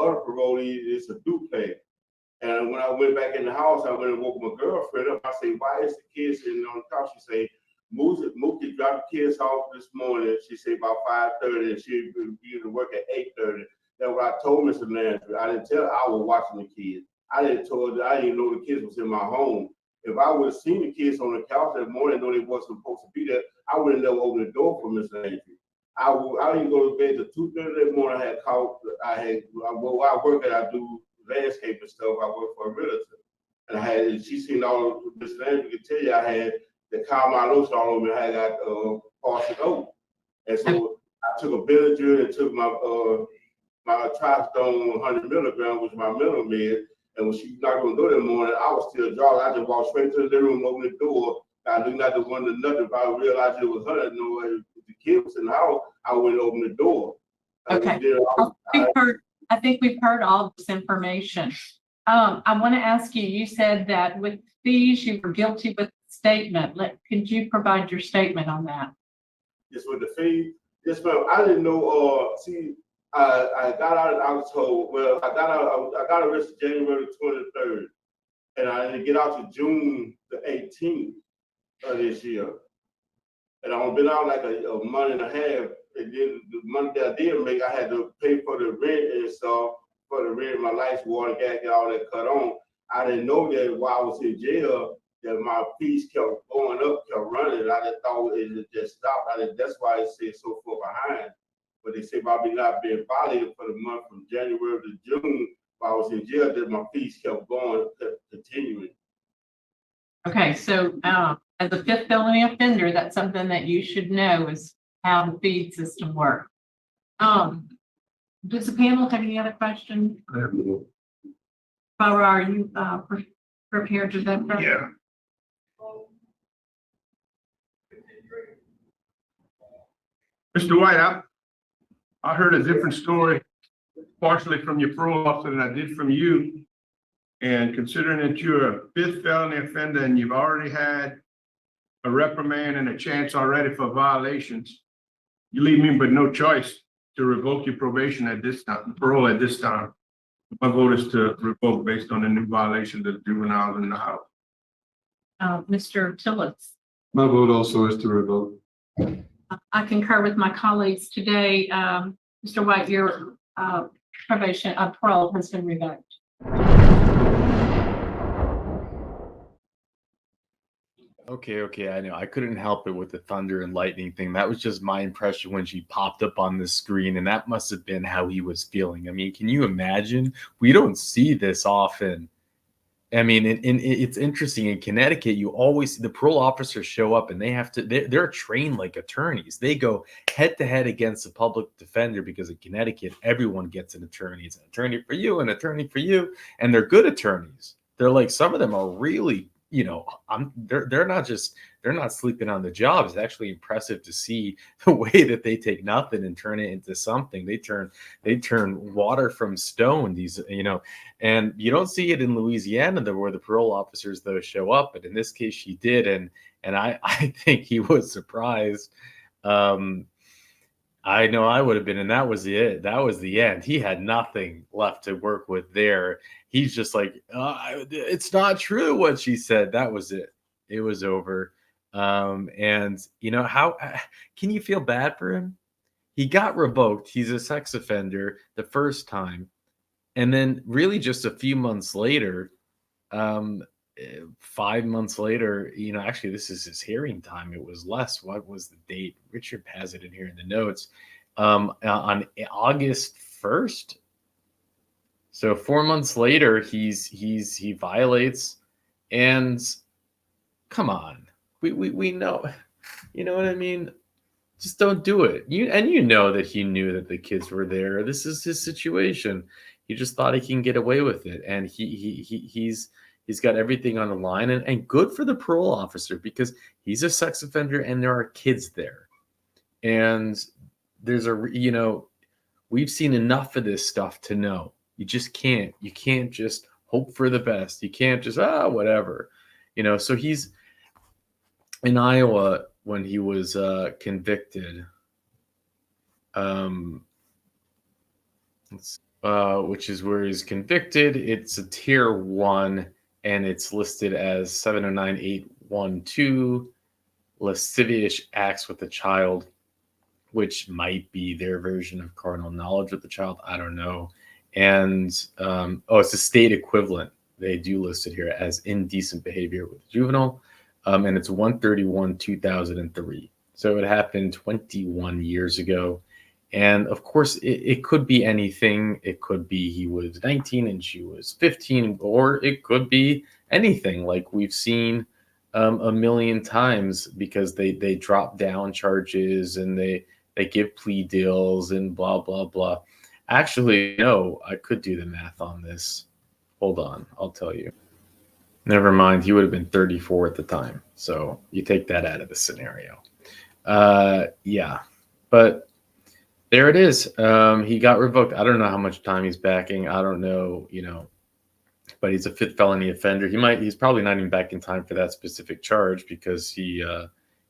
other parolee. It's a duplex. And when I went back in the house, I went and woke my girlfriend up. I say, why is the kids sitting on the couch? She say, Mookie dropped the kids off this morning. She said about 5:30, and she'd be to work at 8:30. That's what I told Mr. Landry. I didn't tell her I was watching the kids. I didn't know the kids was in my home. If I would have seen the kids on the couch that morning, know they wasn't supposed to be there, I would have never opened the door for Mr. Landry. I didn't go to bed till 2:30 that morning. I work at, I do landscaping stuff. I work for a realtor. And she seen all of Mr. Landry could tell you I had the caramel lotion all over me. I got partial oak. And so I took a Benadryl and took my Tristone 100 milligram, which is my mental med. And when she knocked on the door that morning, I was still drunk. I just walked straight to the living room, opened the door. I knew not to wonder nothing. If I realized it was her, if the kid was in the house, I went and opened the door.
Okay. I think we've heard all this information. I want to ask you, you said that with fees, you were guilty with the statement. Could you provide your statement on that?
Yes, with the fee. Yes, ma'am. I didn't know, I got out, I was told, I got arrested January 23rd, and I didn't get out to June the 18th of this year. And I've been out like a month and a half, and then the money that I did make, I had to pay for the rent and stuff, for the rent, my lights, water, gas, get all that cut on. I didn't know that while I was in jail, that my fees kept going up, kept running. I just thought it just stopped. That's why it said so far behind. But they say about me not being violated for the month from January to June, while I was in jail, that my fees kept going, kept continuing.
Okay, so as a fifth felony offender, that's something that you should know is how the fee system works. Does the panel have any other questions?
I have no.
Barbara, are you prepared to that?
Yeah. Mr. White, I heard a different story, partially from your parole officer than I did from you. And considering that you're a 5th felony offender and you've already had a reprimand and a chance already for violations, you leave me but no choice to revoke your probation at this time, parole at this time. My vote is to revoke based on the new violations of juveniles in the house.
Mr. Tillett.
My vote also is to revoke.
I concur with my colleagues today. Mr. White, your probation, parole has been revoked.
Okay, I know. I couldn't help it with the thunder and lightning thing. That was just my impression when she popped up on the screen, and that must have been how he was feeling. I mean, can you imagine? We don't see this often. I mean, it's interesting. In Connecticut, you always see the parole officers show up, and they're trained like attorneys. They go head to head against the public defender because in Connecticut, everyone gets an attorney. It's an attorney for you, an attorney for you, and they're good attorneys. They're like, some of them are really, they're not sleeping on the job. It's actually impressive to see the way that they take nothing and turn it into something. They turn water from stone. And you don't see it in Louisiana where the parole officers though show up, but in this case she did, and I think he was surprised. I know I would have been, and that was it. That was the end. He had nothing left to work with there. He's just like, it's not true what she said. That was it. It was over. And how can you feel bad for him? He got revoked. He's a sex offender the first time. And then really just a few months later, 5 months later, actually this is his hearing time. It was less. What was the date? Richard has it in here in the notes. On August 1st. So 4 months later, he violates, and come on, we know, you know what I mean? Just don't do it. You know that he knew that the kids were there. This is his situation. He just thought he can get away with it, and he's got everything on the line, and good for the parole officer because he's a sex offender and there are kids there, and there's we've seen enough of this stuff to know you can't just hope for the best. You can't just whatever, So he's in Iowa when he was convicted, which is where he's convicted. It's a tier 1, and it's listed as 709812, lascivious acts with a child, which might be their version of carnal knowledge with the child. I don't know. And it's a state equivalent. They do list it here as indecent behavior with juvenile. And it's 131/2003. So it happened 21 years ago. And of course, it could be anything. It could be he was 19 and she was 15, or it could be anything like we've seen a million times, because they drop down charges and they give plea deals and blah, blah, blah. Actually, no, I could do the math on this. Hold on, I'll tell you. Never mind, he would have been 34 at the time. So you take that out of the scenario. Yeah, but there it is. He got revoked. I don't know how much time he's backing. I don't know, but he's a 5th felony offender. He's probably not even back in time for that specific charge because he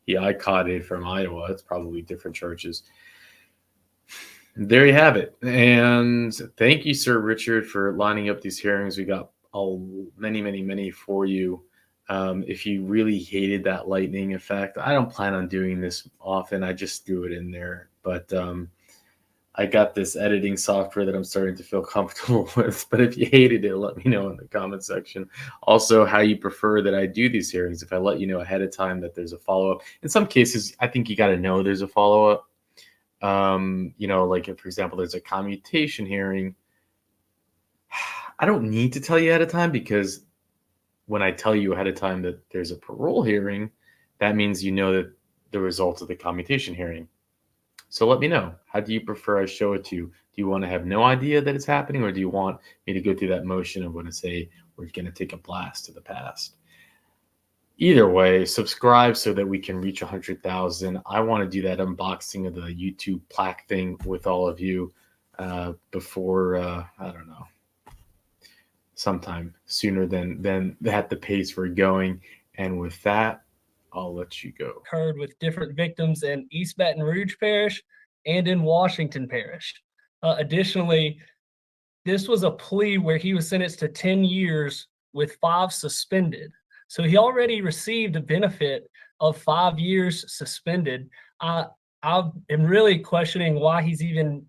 ICODed from Iowa. It's probably different charges. There you have it. And thank you, Sir Richard, for lining up these hearings. We got many for you. If you really hated that lightning effect, I don't plan on doing this often. I just threw it in there. But I got this editing software that I'm starting to feel comfortable with. But if you hated it, let me know in the comment section. Also, how you prefer that I do these hearings. If I let you know ahead of time that there's a follow-up. In some cases, I think you got to know there's a follow-up. Like if, for example, there's a commutation hearing, I don't need to tell you ahead of time, because when I tell you ahead of time that there's a parole hearing, that means you know that the results of the commutation hearing. So let me know. How do you prefer I show it to you? Do you want to have no idea that it's happening, or do you want me to go through that motion of when I say we're going to take a blast to the past? Either way, subscribe so that we can reach 100,000. I want to do that unboxing of the YouTube plaque thing with all of you before, I don't know, sometime sooner than at the pace we're going. And with that, I'll let you go.
Occurred with different victims in East Baton Rouge Parish and in Washington Parish. Additionally, this was a plea where he was sentenced to 10 years with 5 suspended. So he already received a benefit of 5 years suspended. I am really questioning why he's even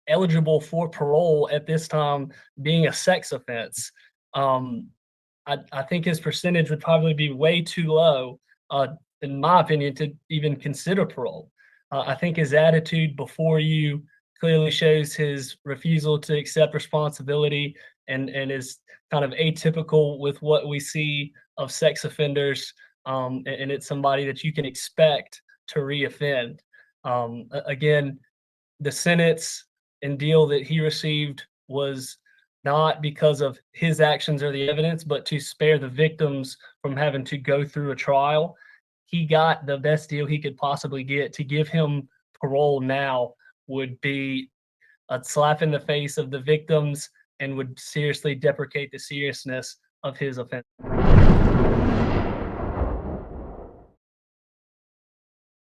eligible for parole at this time, being a sex offense. I think his percentage would probably be way too low, in my opinion, to even consider parole. I think his attitude before you clearly shows his refusal to accept responsibility and is kind of atypical with what we see of sex offenders. And it's somebody that you can expect to reoffend. Again, the sentence and deal that he received was not because of his actions or the evidence, but to spare the victims from having to go through a trial. He got the best deal he could possibly get. To give him parole now would be a slap in the face of the victims and would seriously deprecate the seriousness of his offense.